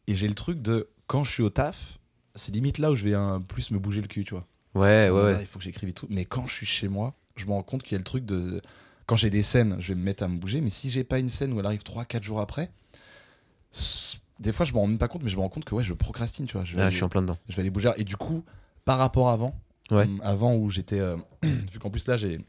Et j'ai le truc de quand je suis au taf, c'est limite là où je vais plus me bouger le cul, tu vois. Ouais. Là, il faut que j'écrive et tout. Mais quand je suis chez moi, je me rends compte qu'il y a le truc de quand j'ai des scènes, je vais me mettre à me bouger, mais si j'ai pas une scène où elle arrive 3-4 jours après, des fois je me rends même pas compte, mais je me rends compte que ouais, je procrastine, tu vois. Je suis en plein dedans. Je vais aller bouger. Et du coup, par rapport à avant où j'étais vu qu'en plus là il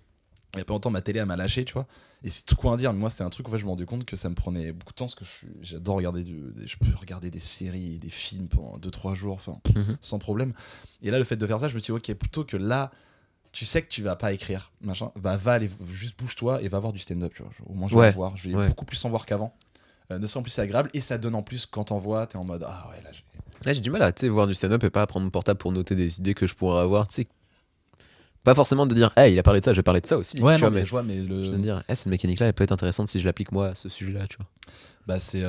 y a pas longtemps ma télé elle m'a lâché, tu vois, et c'est tout quoi à dire, mais moi c'était un truc, en fait je me rendais compte que ça me prenait beaucoup de temps, parce que j'adore regarder je peux regarder des séries et des films pendant 2-3 jours, enfin sans problème. Et là le fait de faire ça, je me dis ok, plutôt que là tu sais que tu vas pas écrire machin, va aller, juste bouge-toi et va voir du stand-up, tu vois. Au moins je vais voir, je vais beaucoup plus en voir qu'avant, de ça en plus c'est agréable, et ça donne en plus quand t'en vois, t'es en mode ah ouais là j'ai du mal à voir du stand-up et pas prendre mon portable pour noter des idées que je pourrais avoir, tu sais. Pas forcément de dire, hey, il a parlé de ça, je vais parler de ça aussi. Ouais, tu non, vois, mais je vois, mais je veux dire, cette mécanique-là, elle peut être intéressante si je l'applique moi à ce sujet-là, tu vois. Bah, c'est.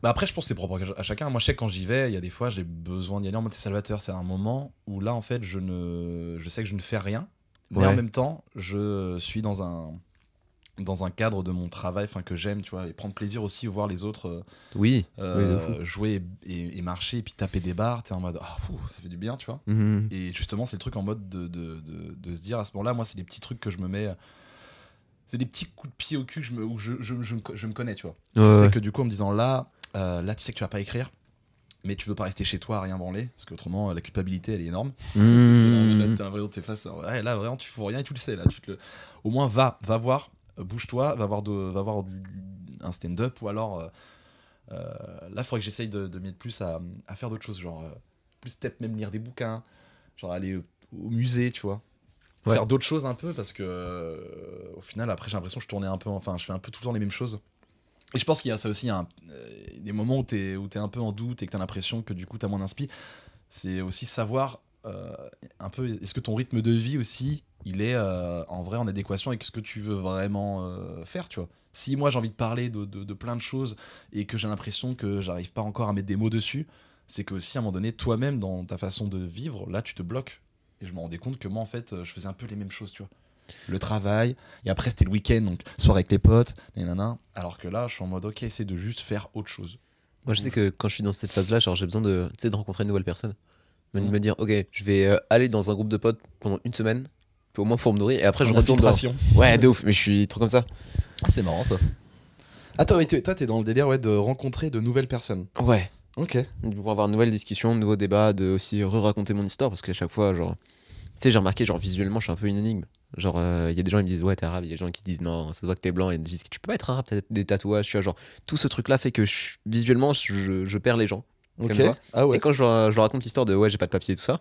Bah, après, je pense que c'est propre à chacun. Moi, je sais que quand j'y vais, il y a des fois, j'ai besoin d'y aller en mode salvateur. C'est un moment où là, en fait, je sais que je ne fais rien, mais en même temps, je suis dans un cadre de mon travail, que j'aime, tu vois, et prendre plaisir aussi, voir les autres jouer et marcher, et puis taper des barres, t'es en mode ça fait du bien, tu vois. Et justement c'est le truc en mode de se dire à ce moment là, moi c'est des petits trucs que je me mets, c'est des petits coups de pied au cul où je me connais, tu vois. Je sais que du coup en me disant là tu sais que tu vas pas écrire, mais tu veux pas rester chez toi à rien branler, parce qu'autrement la culpabilité elle est énorme. T'as l'impression que t'es face à là vraiment tu fous rien, et tu le sais là, au moins va voir, bouge-toi, va voir un stand-up, ou alors là il faudrait que j'essaye de mettre plus à faire d'autres choses, genre plus peut-être même lire des bouquins, genre aller au musée, tu vois, faire d'autres choses un peu, parce que au final après j'ai l'impression que je fais un peu tout le temps les mêmes choses. Et je pense qu'il y a ça aussi, il y a des moments où t'es un peu en doute et que t'as l'impression que du coup t'as moins d'inspi. C'est aussi savoir un peu, est-ce que ton rythme de vie aussi il est en vrai en adéquation avec ce que tu veux vraiment faire, tu vois. Si moi j'ai envie de parler de plein de choses et que j'ai l'impression que j'arrive pas encore à mettre des mots dessus, c'est que aussi à un moment donné toi-même dans ta façon de vivre, là tu te bloques. Et je me rendais compte que moi en fait je faisais un peu les mêmes choses, tu vois. Le travail, et après c'était le week-end, donc soirée avec les potes, alors que là je suis en mode ok, essayer de juste faire autre chose. Moi je sais que quand je suis dans cette phase là, genre j'ai besoin de rencontrer une nouvelle personne, de me dire ok, je vais aller dans un groupe de potes pendant une semaine, au moins pour me nourrir, et après je retourne ouais de ouf, mais je suis trop comme ça. C'est marrant ça. Ah toi t'es dans le délire de rencontrer de nouvelles personnes. Ouais. Ok. Pour avoir de nouvelles discussions, de nouveaux débats, de aussi re-raconter mon histoire, parce qu'à chaque fois genre tu sais, j'ai remarqué, genre visuellement je suis un peu une énigme. Genre il y a des gens qui me disent ouais t'es arabe, il y a des gens qui disent non ça se voit que t'es blanc, et ils me disent tu peux pas être arabe, t'as des tatouages, tu vois, genre tout ce truc là fait que visuellement je perds les gens. Ok. Ah ouais. Et quand je leur raconte l'histoire de ouais j'ai pas de papier et tout ça,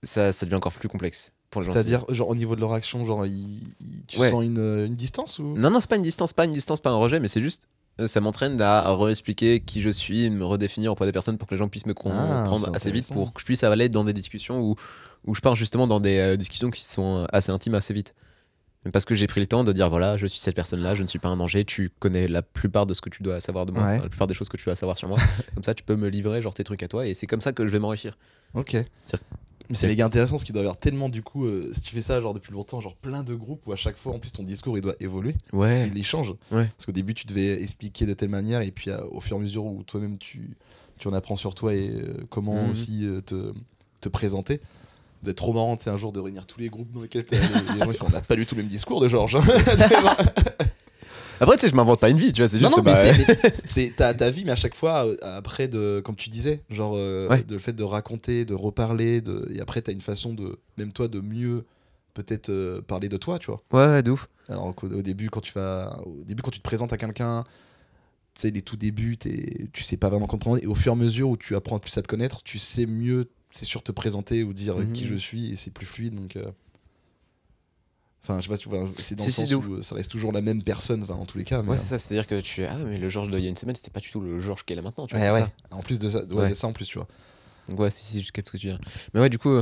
ça devient encore plus complexe pour les gens. C'est-à-dire genre au niveau de leur action, genre tu sens une distance ou... Non c'est pas une distance, pas un rejet, mais c'est juste ça m'entraîne à réexpliquer qui je suis, me redéfinir auprès des personnes pour que les gens puissent me comprendre assez vite, pour que je puisse aller dans des discussions où je pars justement dans des discussions qui sont assez intimes assez vite. Parce que j'ai pris le temps de dire voilà, je suis cette personne-là, je ne suis pas un danger, tu connais la plupart de ce que tu dois savoir de moi, Ouais. enfin, la plupart des choses que tu dois savoir sur moi. Comme ça, tu peux me livrer genre tes trucs à toi et c'est comme ça que je vais m'enrichir. Ok. C'est- Mais c'est méga intéressant parce qu'il doit y avoir tellement du coup, si tu fais ça genre depuis longtemps, genre plein de groupes où à chaque fois en plus ton discours il doit évoluer, Ouais, il change. ouais. Parce qu'au début tu devais expliquer de telle manière et puis au fur et à mesure où toi-même tu en apprends sur toi et comment Mhm. aussi te présenter. Ça doit être trop marrant, tu sais, un jour de réunir tous les groupes dans lesquels t'es allé. Les gens ils font, on n'a pas du tout le même discours de Georges. Après, tu sais, je m'invente pas une vie, tu vois, c'est Non, juste. non, mais bah, c'est ta vie, mais à chaque fois, après, comme tu disais, genre, Ouais. de le fait de raconter, de reparler, et après, t'as une façon de, même toi, de mieux peut-être parler de toi, tu vois. Ouais, de ouf. Alors qu'au début, au début, quand tu te présentes à quelqu'un, tu sais, les tout débuts, tu sais pas vraiment comprendre, et au fur et à mesure où tu apprends plus à te connaître, tu sais mieux, c'est sûr, te présenter ou dire qui je Mhm. suis, et c'est plus fluide, donc. Enfin, je sais pas si tu vois, c'est dans Si, le si, sens de ouf. où ça reste toujours la même personne, enfin, en tous les cas, mais. Ouais, c'est ça, c'est-à-dire que tu es. Ah, mais le Georges d'il y a une semaine, c'était pas du tout le Georges qu'elle est là maintenant, tu vois, Ouais, c'est ouais. ça. En plus de ça, ouais, Ouais. de ça en plus, tu vois. Donc, ouais, si, je capte ce que tu veux dire. Mais ouais, du coup,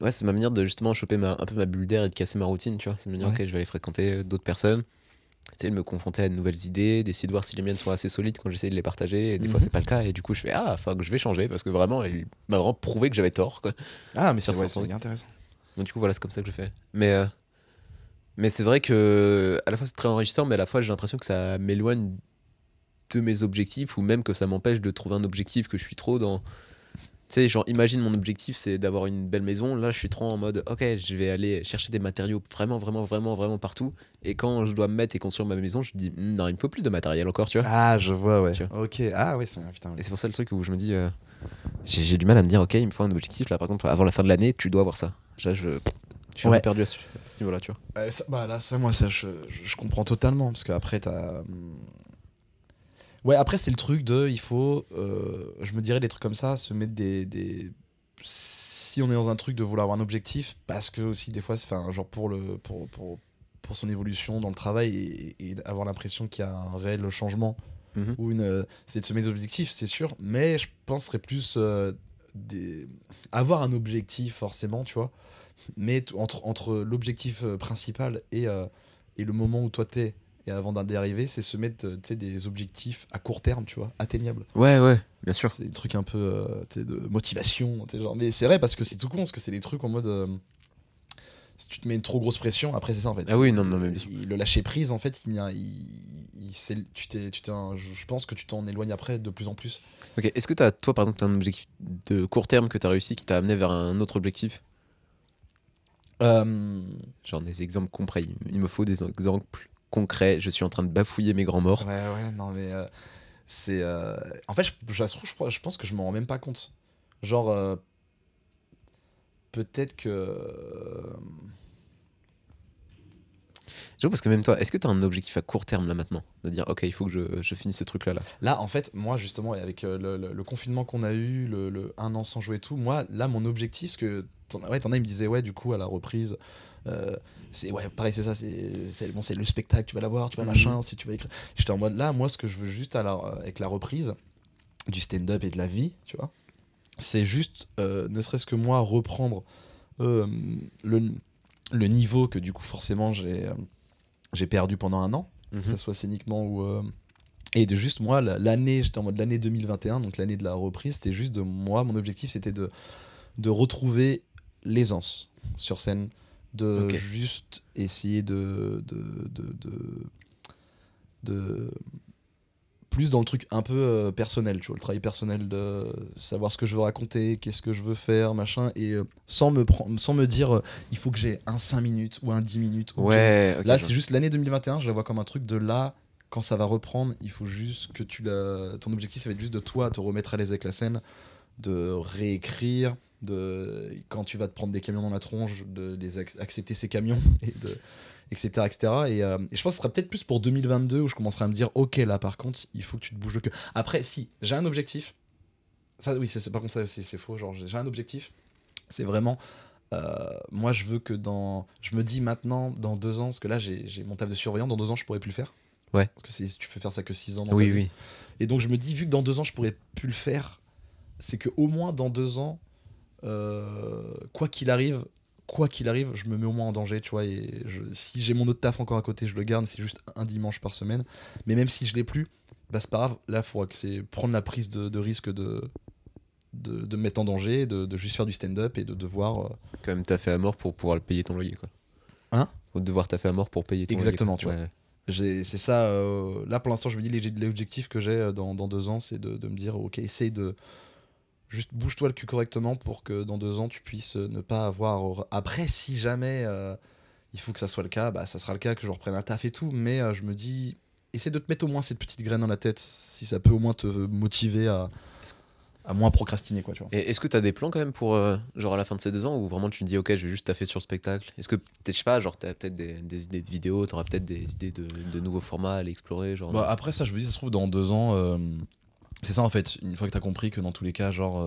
ouais, c'est ma manière de justement choper un peu ma bulle d'air et de casser ma routine, tu vois. C'est de me dire, Ouais. ok, je vais aller fréquenter d'autres personnes, essayer de me confronter à de nouvelles idées, d'essayer de voir si les miennes sont assez solides quand j'essaie de les partager. Et des fois, Mhm. c'est pas le cas. Et du coup, je fais, ah, enfin, que je vais changer parce que vraiment, il m'a vraiment prouvé que j'avais tort, quoi. Ah, mais Sur c'est certains trucs. méga intéressant. Donc, du coup, voilà, c'est comme ça que je fais. Mais c'est vrai que à la fois c'est très enrichissant, mais à la fois j'ai l'impression que ça m'éloigne de mes objectifs ou même que ça m'empêche de trouver un objectif que je suis trop dans. Tu sais, genre, imagine mon objectif c'est d'avoir une belle maison. Là, je suis trop en mode, ok, je vais aller chercher des matériaux vraiment, vraiment, vraiment, vraiment partout. Et quand je dois me mettre et construire ma maison, je me dis, non, il me faut plus de matériel encore, tu vois. Ah, je vois, ouais. Tu vois. Ok. Ah, ouais, c'est putain. Et c'est pour ça le truc où je me dis, j'ai du mal à me dire, ok, il me faut un objectif. Là, par exemple, avant la fin de l'année, tu dois avoir ça. Là, je suis un peu Ouais. perdu à ce niveau-là, tu vois. Bah là, ça, moi, ça, je comprends totalement. Parce qu'après, t'as. Ouais, après, c'est le truc de. Il faut. Je me dirais des trucs comme ça, se mettre si on est dans un truc de vouloir avoir un objectif, parce que aussi, des fois, c'est enfin, genre pour son évolution dans le travail et avoir l'impression qu'il y a un réel changement Mhm. ou c'est de se mettre des objectifs, c'est sûr, mais je pense que ce serait plus avoir un objectif forcément, tu vois, mais entre l'objectif principal et le moment où toi t'es et avant d'y arriver, c'est se mettre tu sais, des objectifs à court terme, tu vois, atteignables. Ouais, ouais, bien sûr. C'est des trucs un peu tu sais, de motivation, tu sais, genre. Mais c'est vrai parce que c'est tout con, parce que c'est des trucs en mode si tu te mets une trop grosse pression, après c'est ça en fait. Ah oui, non, non, mais bien sûr. Le lâcher prise en fait, je pense que tu t'en éloignes après de plus en plus. Ok, est-ce que toi, par exemple, t'as un objectif de court terme que t'as réussi qui t'a amené vers un autre objectif? Euh, Genre des exemples concrets. Il me faut des exemples concrets. Je suis en train de bafouiller mes grands morts. ouais, non mais c'est en fait je pense que je m'en rends même pas compte. Genre peut-être que J'avoue, parce que même toi, est-ce que t'as un objectif à court terme là maintenant? De dire, ok, il faut que je finisse ce truc-là là. là en fait moi justement et avec le confinement qu'on a eu le un an sans jouer et tout, moi là mon objectif, parce que t'en as ils me disaient ouais du coup à la reprise c'est ouais pareil c'est ça bon c'est le spectacle tu vas l'avoir tu vas Mhm. machin si tu vas écrire, j'étais en mode là moi ce que je veux juste avec la reprise du stand-up et de la vie tu vois, c'est juste ne serait-ce que moi reprendre euh, le, le niveau que du coup forcément j'ai perdu pendant un an, que Mhm. ce soit scéniquement ou et de juste moi l'année, j'étais en mode l'année 2021, donc l'année de la reprise, c'était juste de moi, mon objectif c'était de retrouver l'aisance sur scène, de Ok. juste essayer de plus dans le truc un peu personnel, tu vois, le travail personnel de savoir ce que je veux raconter, qu'est-ce que je veux faire, machin, et sans me dire il faut que j'ai un 5 minutes ou un 10 minutes. Ou que Ouais, ok. là, je vois. c'est juste l'année 2021, je la vois comme un truc de là, quand ça va reprendre, il faut juste que ton objectif, ça va être juste de toi te remettre à l'aise avec la scène, de réécrire, quand tu vas te prendre des camions dans la tronche, de accepter ces camions, etc. etc. Et je pense que ce sera peut-être plus pour 2022 où je commencerai à me dire, ok, là par contre, il faut que tu te bouges le cul. Après, si, j'ai un objectif. Ça, oui, c'est pas comme ça aussi, c'est faux. Genre, j'ai un objectif. C'est vraiment. Moi, je veux que je me dis maintenant, dans 2 ans, parce que là, j'ai mon taf de surveillant, dans 2 ans, je pourrais plus le faire. Ouais. Parce que tu peux faire ça que 6 ans dans ta Oui, vie. oui. Et donc, je me dis, vu que dans 2 ans, je pourrais plus le faire, c'est que au moins dans 2 ans, quoi qu'il arrive, quoi qu'il arrive, je me mets au moins en danger, tu vois. Et si j'ai mon autre taf encore à côté, je le garde. C'est juste un dimanche par semaine. Mais même si je l'ai plus, bah c'est pas grave. Là, il faudra que c'est prendre la prise de risque de me mettre en danger, de juste faire du stand-up et de devoir. Quand même, t'as fait à mort pour pouvoir le payer ton loyer, quoi. Hein ? Faut devoir taffer à mort pour payer ton Exactement, loyer. tu vois. C'est ça. Là, pour l'instant, je me dis, l'objectif que j'ai dans 2 ans, c'est de me dire, ok, essaye de. Juste bouge-toi le cul correctement pour que dans 2 ans, tu puisses ne pas avoir. Après, si jamais il faut que ça soit le cas, bah, ça sera le cas, que je reprenne un taf et tout. Mais je me dis, essaie de te mettre au moins cette petite graine dans la tête, si ça peut au moins te motiver à moins procrastiner, quoi, tu vois. Et est-ce que t'as des plans quand même pour genre à la fin de ces 2 ans où vraiment tu te dis ok je vais juste taffer sur le spectacle? Est-ce que peut-être je sais pas genre t'as peut-être des idées de vidéos, t'auras peut-être des idées de nouveaux formats à aller explorer genre. Bah, après, ça, je me dis, ça se trouve, dans 2 ans. C'est ça en fait, une fois que t'as compris que dans tous les cas, genre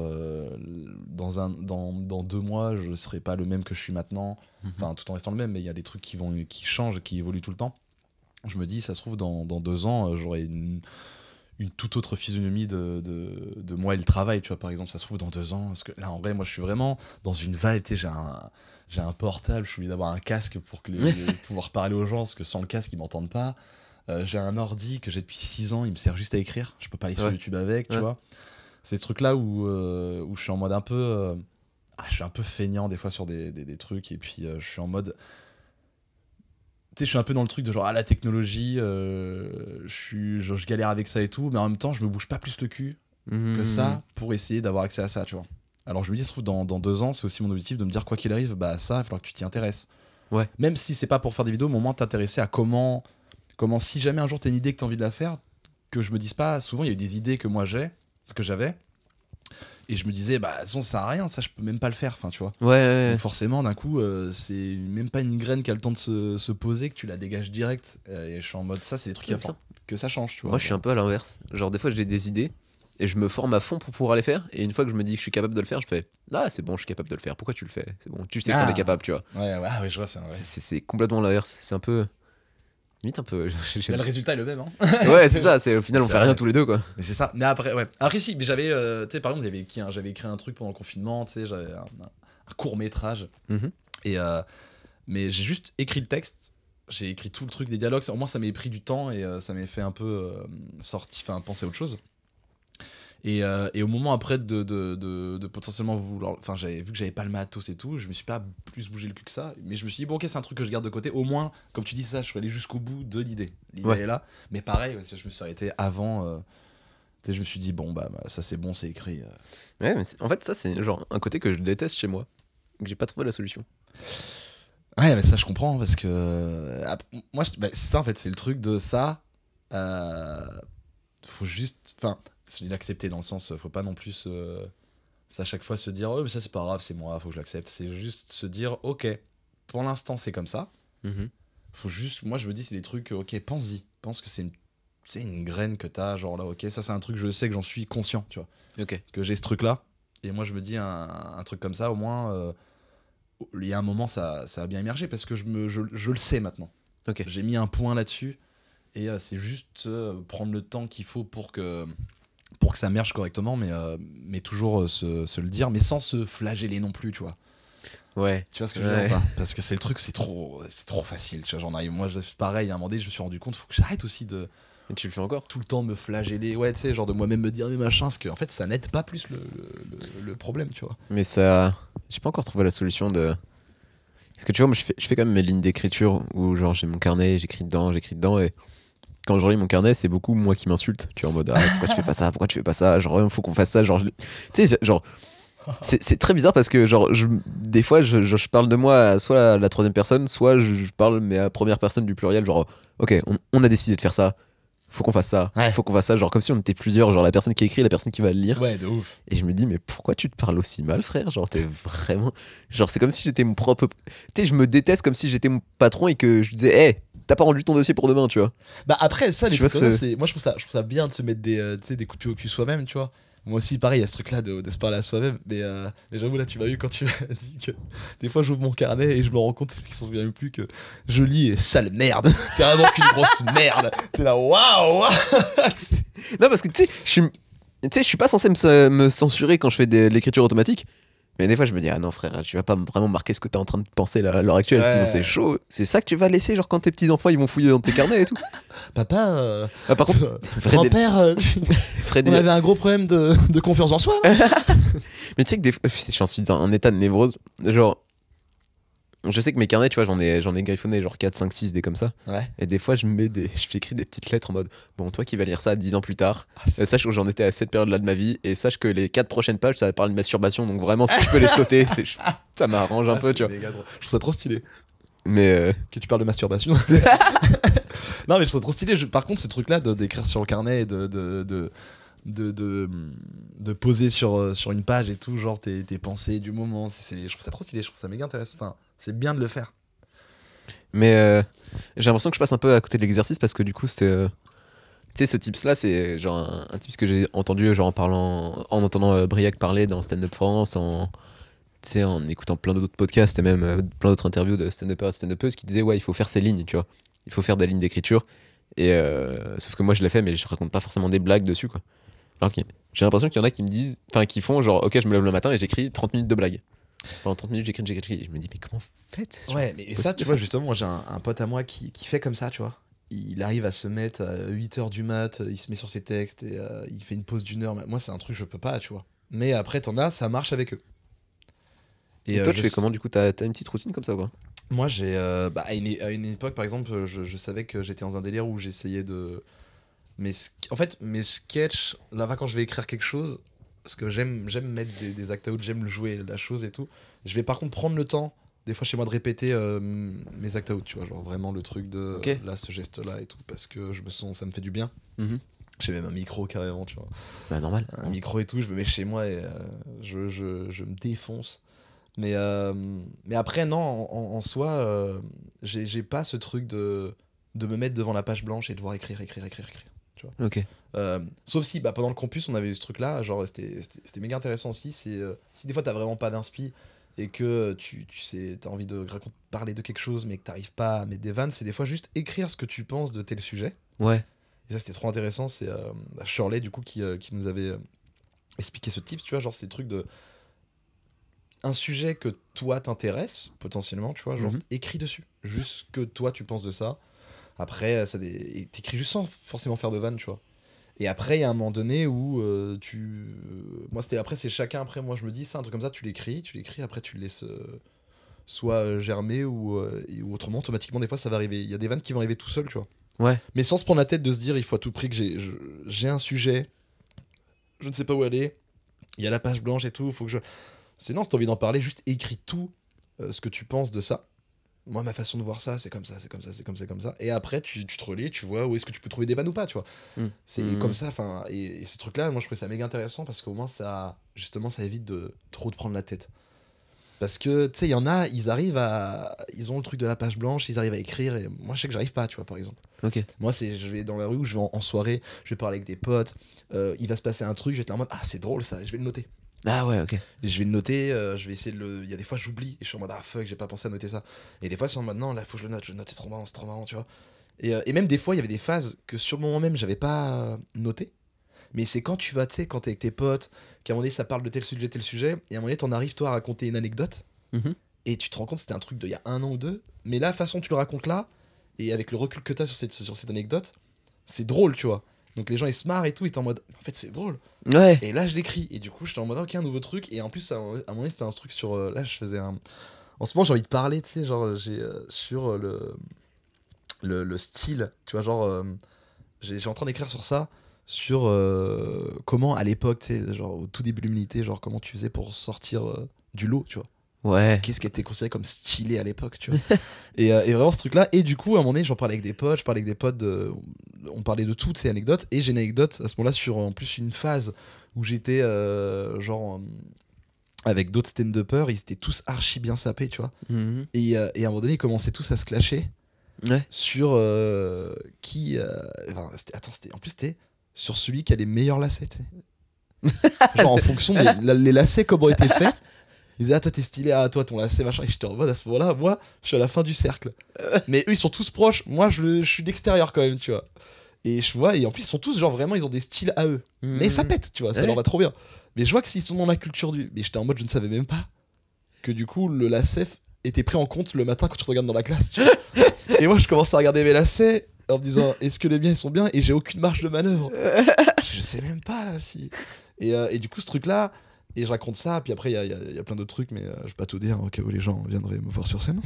dans 2 mois, je serai pas le même que je suis maintenant, enfin tout en restant le même, mais il y a des trucs qui changent, qui évoluent tout le temps. Je me dis, ça se trouve, dans 2 ans, j'aurai une toute autre physionomie de moi et le travail, tu vois, par exemple, ça se trouve dans 2 ans, parce que là en vrai, moi je suis vraiment dans une vibe, tu sais, j'ai un portable, je suis obligé d'avoir un casque pour pouvoir parler aux gens, parce que sans le casque, ils m'entendent pas. J'ai un ordi que j'ai depuis 6 ans, il me sert juste à écrire. Je peux pas aller sur YouTube avec, tu vois. C'est ce truc-là où je suis en mode un peu. Je suis un peu feignant des fois sur des trucs. Et puis je suis en mode. Tu sais, je suis un peu dans le truc de genre, la technologie, je galère avec ça et tout. Mais en même temps, je me bouge pas plus le cul que ça pour essayer d'avoir accès à ça, tu vois. Alors je me dis, ça se trouve, dans 2 ans, c'est aussi mon objectif de me dire, quoi qu'il arrive, bah ça, il va falloir que tu t'y intéresses. Ouais. Même si c'est pas pour faire des vidéos, mais au moins t'intéresser à comment, si jamais un jour t'as une idée que t'as envie de la faire, que je me dise pas, souvent il y a eu des idées que j'avais, et je me disais, bah de toute façon ça sert à rien, ça je peux même pas le faire, enfin tu vois. Ouais. Donc forcément d'un coup, c'est même pas une graine qui a le temps de se poser, que tu la dégages direct, et je suis en mode, ça c'est des trucs qui font que ça change, tu vois. Moi je suis un peu à l'inverse, genre des fois j'ai des idées et je me forme à fond pour pouvoir les faire, et une fois que je me dis que je suis capable de le faire, je fais c'est bon, je suis capable de le faire, pourquoi tu le fais, c'est bon, tu sais que t'en es capable, tu vois. Ouais, je vois ça. C'est complètement l'inverse, c'est un peu limite un peu. Mais le résultat est le même, hein. Ouais, c'est ça, au final on fait rien tous les deux, quoi. Mais c'est ça. Mais après, ouais. Après, si, mais j'avais, tu sais, par exemple, j'avais écrit un truc pendant le confinement, tu sais, j'avais un court métrage. Et mais j'ai juste écrit le texte, j'ai écrit tout le truc des dialogues. Au moins, ça m'a pris du temps et ça m'a fait un peu penser à autre chose. Et au moment après de potentiellement vouloir, enfin j'avais vu que j'avais pas le matos et tout, je me suis pas plus bougé le cul que ça, mais je me suis dit bon ok, c'est un truc que je garde de côté, au moins comme tu dis ça, je suis allé jusqu'au bout de l'idée est là, mais pareil je me suis arrêté avant, je me suis dit bon bah ça c'est bon, c'est écrit. Ouais, mais en fait ça c'est genre un côté que je déteste chez moi, que j'ai pas trouvé la solution. Ouais, mais ça je comprends, parce que moi ça en fait c'est le truc de ça, faut juste, enfin c'est l'accepter, dans le sens, faut pas non plus à chaque fois se dire oh mais ça c'est pas grave, c'est moi, faut que je l'accepte. C'est juste se dire ok, pour l'instant c'est comme ça. Faut juste, moi je me dis c'est des trucs, ok, pense que c'est une graine que t'as, genre là ok, ça c'est un truc, je sais que j'en suis conscient, tu vois, Ok. que j'ai ce truc là, et moi je me dis un truc comme ça, au moins il y a un moment ça a bien émergé, parce que je le sais maintenant. Ok. J'ai mis un point là-dessus, et c'est juste prendre le temps qu'il faut pour que ça émerge correctement, mais toujours se le dire, mais sans se flageller non plus, tu vois. Ouais. Tu vois ce que je veux dire, pas, parce que c'est le truc, c'est trop facile, tu vois. J'en arrive, moi, pareil, à un moment donné, je me suis rendu compte, faut que j'arrête aussi de. Et tu le fais encore tout le temps me flageller, ouais, tu sais, genre de moi-même me dire mais machin, parce que en fait, ça n'aide pas plus le problème, tu vois. Mais ça, j'ai pas encore trouvé la solution de. Parce que tu vois, moi, je fais quand même mes lignes d'écriture où genre j'ai mon carnet, j'écris dedans, et quand je relis mon carnet, c'est beaucoup moi qui m'insulte. Tu vois, en mode pourquoi tu fais pas ça, genre il faut qu'on fasse ça, genre tu sais, genre c'est très bizarre, parce que genre des fois je parle de moi soit à la troisième personne, soit je parle mais à première personne du pluriel, genre ok, on a décidé de faire ça, faut qu'on fasse ça, genre comme si on était plusieurs, genre la personne qui écrit, la personne qui va le lire. Ouais, de ouf. Et je me dis mais pourquoi tu te parles aussi mal, frère, genre t'es vraiment, genre c'est comme si j'étais mon propre, tu sais, je me déteste comme si j'étais mon patron et que je disais t'as pas rendu ton dossier pour demain, tu vois. Bah après ça, les tu trucs comme ça, c'est, moi je trouve ça bien de se mettre des coups de pied au cul soi-même, tu vois. Moi aussi pareil, il y a ce truc là de se parler à soi-même, mais j'avoue là tu m'as eu quand tu m'as dit que des fois j'ouvre mon carnet et je me rends compte qu'ils s'en souviennent même plus, que je lis et sale merde. T'es vraiment qu'une grosse merde. T'es là waouh. Non, parce que tu sais je suis pas censé me censurer quand je fais de l'écriture automatique, Mais des fois, je me dis, ah non, frère, tu vas pas vraiment marquer ce que t'es en train de penser là, à l'heure actuelle, sinon Ouais. c'est chaud. C'est ça que tu vas laisser, genre quand tes petits-enfants ils vont fouiller dans tes carnets et tout. Papa, Ah, par contre, vrai grand-père, vrai on délire. avait un gros problème de confiance en soi. Non Mais tu sais que des fois, j'en suis dans un état de névrose. Genre, je sais que mes carnets, tu vois, j'en ai griffonné genre 4, 5, 6 des comme ça. ouais. Et des fois, je j'écris des petites lettres en mode, bon, toi qui vas lire ça 10 ans plus tard, c'est- sache que j'en étais à cette période-là de ma vie, et sache que les 4 prochaines pages, ça va parler de masturbation, donc vraiment, si je peux les sauter, ça m'arrange un peu, tu vois. Je trouve ça trop stylé. Mais Que tu parles de masturbation. Non, mais je trouve trop stylé. Par contre, ce truc-là d'écrire sur le carnet et de poser sur une page et tout, genre tes pensées du moment, je trouve ça trop stylé. Je trouve ça méga intéressant. Enfin, c'est bien de le faire. Mais j'ai l'impression que je passe un peu à côté de l'exercice parce que du coup, c'était. Tu sais, ce tips là, c'est genre un tips que j'ai entendu genre en entendant Briac parler dans Stand Up France, tu sais, en écoutant plein d'autres podcasts et même plein d'autres interviews de stand-uppers et stand-uppeuses qui disaient, ouais, il faut faire ses lignes, tu vois. Il faut faire des lignes d'écriture. Et sauf que moi, je l'ai fait, mais je raconte pas forcément des blagues dessus, quoi. Alors que j'ai l'impression qu'il y en a qui me disent, enfin, qui font genre, ok, je me lève le matin et j'écris 30 minutes de blagues. Pendant 30 minutes, j'écris. Et je me dis, mais comment vous faites? Genre, Ouais, c'est mais possible ça, de tu vois, faire justement, moi j'ai un pote à moi qui fait comme ça, tu vois. Il arrive à se mettre à 8h du mat, il se met sur ses textes et il fait une pause d'1 heure. Moi, c'est un truc que je peux pas, tu vois. Mais après, t'en as, ça marche avec eux. Et toi, tu je fais s- comment du coup? T'as une petite routine comme ça ou pas? Moi, à une époque, par exemple, je savais que j'étais dans un délire où j'essayais de. En fait, mes sketchs, là, quand je vais écrire quelque chose, parce que j'aime mettre des act out, j'aime jouer la chose et tout. Je vais par contre prendre le temps, des fois chez moi, de répéter mes act out, tu vois, genre vraiment le truc de Ok. là, ce geste-là et tout, parce que ça me fait du bien. Mhm. J'ai même un micro carrément, tu vois. Bah, normal. Un micro et tout, je me mets chez moi et je me défonce. Mais après, non, en soi, j'ai pas ce truc de me mettre devant la page blanche et devoir écrire. Ok. Sauf si pendant le campus on avait eu ce truc là, genre c'était méga intéressant aussi. Si des fois t'as vraiment pas d'inspi et que tu sais, t'as envie de parler de quelque chose mais que t'arrives pas à mettre des vannes, c'est des fois juste écrire ce que tu penses de tel sujet. Ouais. Et ça c'était trop intéressant. C'est Shirley du coup qui nous avait expliqué ce type, tu vois, genre c'est le truc de un sujet que toi t'intéresse potentiellement, tu vois, genre écris dessus, juste ce que toi tu penses de ça. Après, et t'écris juste sans forcément faire de vannes, tu vois. Et après, il y a un moment donné où moi, après, c'est chacun. Après, moi, je me dis, ça, un truc comme ça, tu l'écris, après, tu le laisses soit germer ou autrement, automatiquement, des fois, ça va arriver. Il y a des vannes qui vont arriver tout seul, tu vois. Ouais. Mais sans se prendre la tête de se dire, il faut à tout prix que j'ai un sujet, je ne sais pas où aller, il y a la page blanche et tout, il faut que je. Sinon, si t'as envie d'en parler, juste écris tout ce que tu penses de ça. Moi, ma façon de voir ça, c'est comme ça, c'est comme ça, c'est comme ça, comme ça. Et après, tu te relis, tu vois où est-ce que tu peux trouver des vannes ou pas, tu vois. C'est comme ça, enfin. Et ce truc-là, moi, je trouvais ça méga intéressant parce qu'au moins, justement, ça évite de trop te prendre la tête. Parce que, tu sais, il y en a, ils ont le truc de la page blanche, ils arrivent à écrire, et moi, je sais que j'arrive pas, tu vois, par exemple. Ok. Moi, je vais dans la rue, je vais en soirée, je vais parler avec des potes, il va se passer un truc, je vais être là en mode, ah, c'est drôle ça, je vais le noter. Ah ouais, ok. Et je vais le noter, je vais essayer de le. Il y a des fois, j'oublie, et je suis en mode, ah fuck, j'ai pas pensé à noter ça. Et des fois, c'est en mode, non, là, faut que je le note, c'est trop marrant, tu vois. Et même des fois, il y avait des phases que sur le moment même, j'avais pas noté. Mais c'est quand tu vas, tu sais, quand t'es avec tes potes, qu'à un moment donné, ça parle de tel sujet, et à un moment donné, t'en arrives, toi, à raconter une anecdote, Mhm. et tu te rends compte que c'était un truc d'il y a 1 an ou 2, mais là, la façon dont tu le racontes là, et avec le recul que t'as sur cette anecdote, c'est drôle, tu vois. Donc les gens, ils se marrent et tout, ils sont en mode, en fait, c'est drôle. Ouais. Et là, je l'écris. Et du coup, j'étais en mode, ok, un nouveau truc. Et en plus, à un moment donné, c'était un truc sur. Là, je faisais un. En ce moment, j'ai envie de parler, tu sais, genre, sur le style. Tu vois, genre, j'ai en train d'écrire sur ça. Sur comment, à l'époque, tu sais, genre, au tout début de l'humanité, genre, comment tu faisais pour sortir du lot, tu vois. Ouais. Qu'est-ce qui était considéré comme stylé à l'époque, tu vois. Et vraiment, ce truc-là. Et du coup, à un moment donné, j'en parlais avec des potes. Je parlais avec des potes. On parlait de toutes ces anecdotes. Et j'ai une anecdote à ce moment-là sur, en plus, une phase où j'étais, avec d'autres stand-uppers. Ils étaient tous archi bien sapés, tu vois. Mhm. Et à un moment donné, ils commençaient tous à se clasher Ouais. sur qui. En plus, c'était sur celui qui a les meilleurs lacets, tu sais. Genre, en fonction les lacets, comment étaient faits. Ils disaient, ah, toi t'es stylé, ah, toi ton lacet, machin. Et j'étais en mode, à ce moment-là, moi, je suis à la fin du cercle. Mais eux, ils sont tous proches. Moi, je suis d'extérieur quand même, tu vois. Et je vois, et en plus, ils sont tous genre vraiment, ils ont des styles à eux. Mais ça pète, tu vois, ça Ouais. leur va trop bien. Mais je vois que s'ils sont dans la culture du. Mais j'étais en mode, je ne savais même pas que du coup, le lacet était pris en compte le matin quand tu te regardes dans la classe, tu vois. Et moi, je commence à regarder mes lacets en me disant, est-ce que les miens ils sont bien? Et j'ai aucune marge de manœuvre. Je sais même pas là si. Et du coup, ce truc-là, et je raconte ça, puis après, il y a plein d'autres trucs, mais je vais pas tout dire au cas où les gens viendraient me voir sur scène.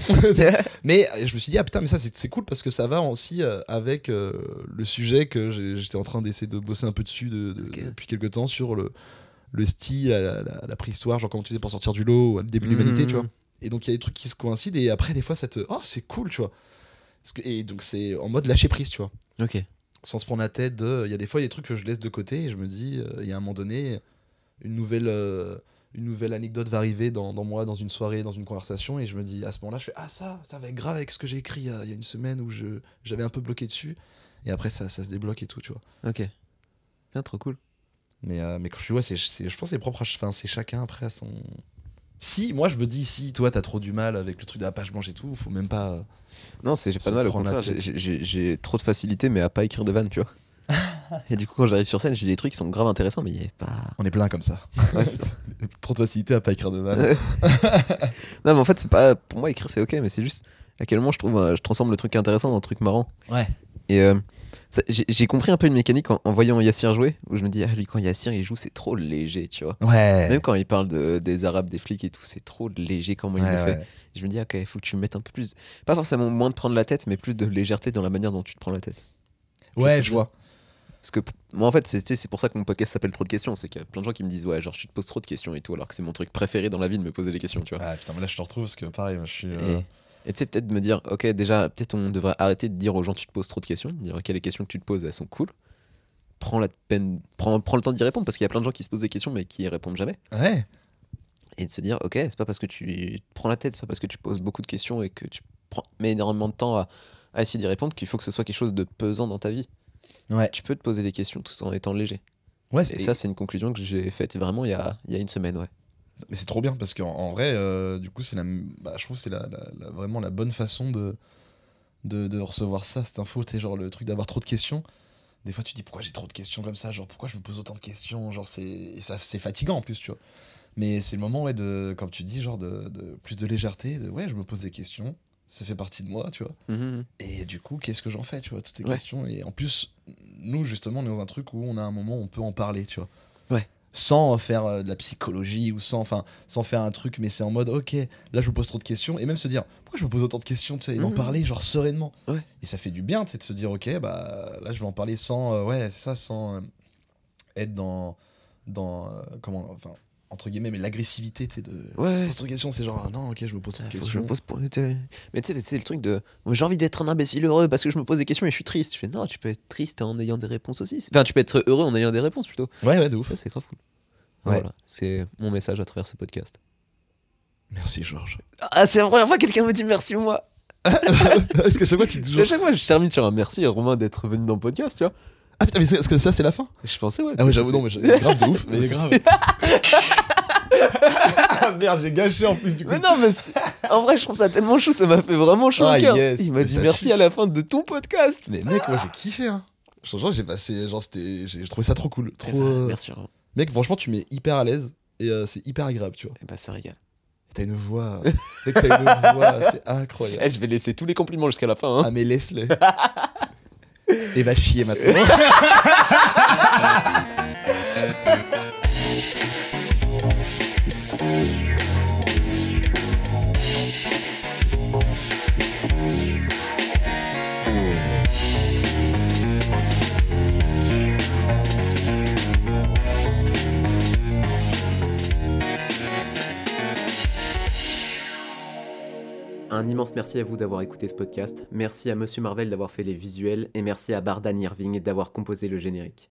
Mais je me suis dit, ah putain, mais ça c'est cool parce que ça va aussi avec le sujet que j'étais en train d'essayer de bosser un peu dessus Ok. depuis quelques temps sur le style, la préhistoire, genre comment tu faisais pour sortir du lot, ou à le début de l'humanité, tu vois. Et donc il y a des trucs qui se coïncident, et après, des fois, ça te. Oh, c'est cool, tu vois. Et donc c'est en mode lâcher prise, tu vois. Ok. Sans se prendre la tête de. Il y a des fois, il y a des trucs que je laisse de côté, et je me dis, il y a un moment donné, une nouvelle anecdote va arriver dans moi, dans une soirée, dans une conversation, et je me dis, à ce moment-là, je fais, ah ça va être grave avec ce que j'ai écrit il y a une semaine où j'avais un peu bloqué dessus, et après, ça se débloque et tout, tu vois. Ok. C'est trop cool. Mais quand je suis, ouais, je pense que c'est propre enfin, c'est chacun après à son. Si, moi je me dis, si toi t'as trop du mal avec le truc de la page blanche et tout, faut même pas. Non, j'ai Se pas de mal, au prendre la contraire, tête. j'ai trop de facilité, mais à pas écrire des vannes, tu vois. Et du coup, quand j'arrive sur scène, j'ai des trucs qui sont grave intéressants, mais il y a pas. On est plein comme ça. Ouais, c'est ça. Trop de facilité à pas écrire de mal. Non, mais en fait, c'est pas. Pour moi, écrire, c'est ok, mais c'est juste à quel moment je trouve. Je transforme le truc intéressant dans un truc marrant. Ouais. Et j'ai compris un peu une mécanique en voyant Yassir jouer, où je me dis, ah, lui, quand Yassir il joue, c'est trop léger, tu vois. Ouais. Même quand il parle des Arabes, des flics et tout, c'est trop léger comment il le fait. Ouais. Je me dis, ok, il faut que tu mettes un peu plus. Pas forcément moins de prendre la tête, mais plus de légèreté dans la manière dont tu te prends la tête. Ouais, que je vois. Parce que moi, en fait, c'est pour ça que mon podcast s'appelle Trop de questions. C'est qu'il y a plein de gens qui me disent, ouais, genre, tu te poses trop de questions et tout, alors que c'est mon truc préféré dans la vie de me poser des questions, tu vois. Ah putain, mais là je te retrouve parce que pareil, moi je suis. Et tu sais, peut-être me dire, ok, déjà, peut-être on devrait arrêter de dire aux gens, tu te poses trop de questions. Dire, ok, les questions que tu te poses, elles sont cool. Prends le temps d'y répondre, parce qu'il y a plein de gens qui se posent des questions, mais qui y répondent jamais. Ouais. Et de se dire, ok, c'est pas parce que tu te prends la tête, c'est pas parce que tu poses beaucoup de questions et que tu mets énormément de temps à essayer d'y répondre qu'il faut que ce soit quelque chose de pesant dans ta vie. Ouais. Tu peux te poser des questions tout en étant léger. Ouais, Et ça, c'est une conclusion que j'ai faite vraiment il y a une semaine, ouais. mais c'est trop bien parce qu'en vrai, du coup, je trouve que c'est vraiment la bonne façon de recevoir ça, cette info, tu sais, genre le truc d'avoir trop de questions. Des fois, tu dis pourquoi j'ai trop de questions comme ça, genre pourquoi je me pose autant de questions, genre c'est fatigant en plus, tu vois. Mais c'est le moment, ouais, comme tu dis, genre de plus de légèreté, ouais, je me pose des questions, ça fait partie de moi, tu vois. Et du coup, qu'est-ce que j'en fais, tu vois, toutes ces Ouais. questions. Et en plus, nous, justement, on est dans un truc où on a un moment où on peut en parler, tu vois. Ouais. Sans faire de la psychologie ou sans faire un truc, mais c'est en mode, ok, là je me pose trop de questions. Et même se dire, pourquoi je me pose autant de questions, tu sais, et d'en parler, genre sereinement. Ouais. Et ça fait du bien, tu sais, de se dire, ok, bah là je vais en parler sans, ouais, c'est ça, sans être dans comment, enfin, entre guillemets, mais l'agressivité, tu sais, de. Ouais. Pose trop de questions, c'est genre, ah non, ok, je me pose trop de Faut que je questions. me pose pour. Mais tu sais, c'est le truc de. Moi, j'ai envie d'être un imbécile heureux parce que je me pose des questions et je suis triste. Je fais non, tu peux être triste en ayant des réponses aussi. Enfin, tu peux être heureux en ayant des réponses plutôt. Ouais, de ouf. Ouais, c'est grave cool. Ouais. Voilà, c'est mon message à travers ce podcast. Merci, Georges. Ah, c'est la première fois que quelqu'un me dit merci moi. Est-ce que chaque fois tu dis C'est à chaque fois je termine sur un merci à Romain d'être venu dans le podcast, tu vois. Ah putain, mais est-ce que ça c'est la fin? Je pensais, ouais. Ah ouais, j'avoue, non, mais grave de ouf. Mais grave. Ah merde, j'ai gâché en plus du coup. Mais non, mais en vrai, je trouve ça tellement chaud, ça m'a fait vraiment chaud Ah, au cœur. yes, Il m'a mais dit ça merci tue. à la fin de ton podcast. Mais mec, moi j'ai kiffé, hein. Genre, j'ai passé. Genre, j'ai trouvé ça trop cool. Trop. Merci Romain. Mec, franchement, tu m'es hyper à l'aise et c'est hyper agréable, tu vois. Et bah, ça régale. T'as une voix. Mec, t'as une voix, c'est incroyable. Eh, je vais laisser tous les compliments jusqu'à la fin. Hein. Ah, mais laisse-les. Et va chier maintenant. Un immense merci à vous d'avoir écouté ce podcast. Merci à Monsieur Marvel d'avoir fait les visuels et merci à Bardan Irving d'avoir composé le générique.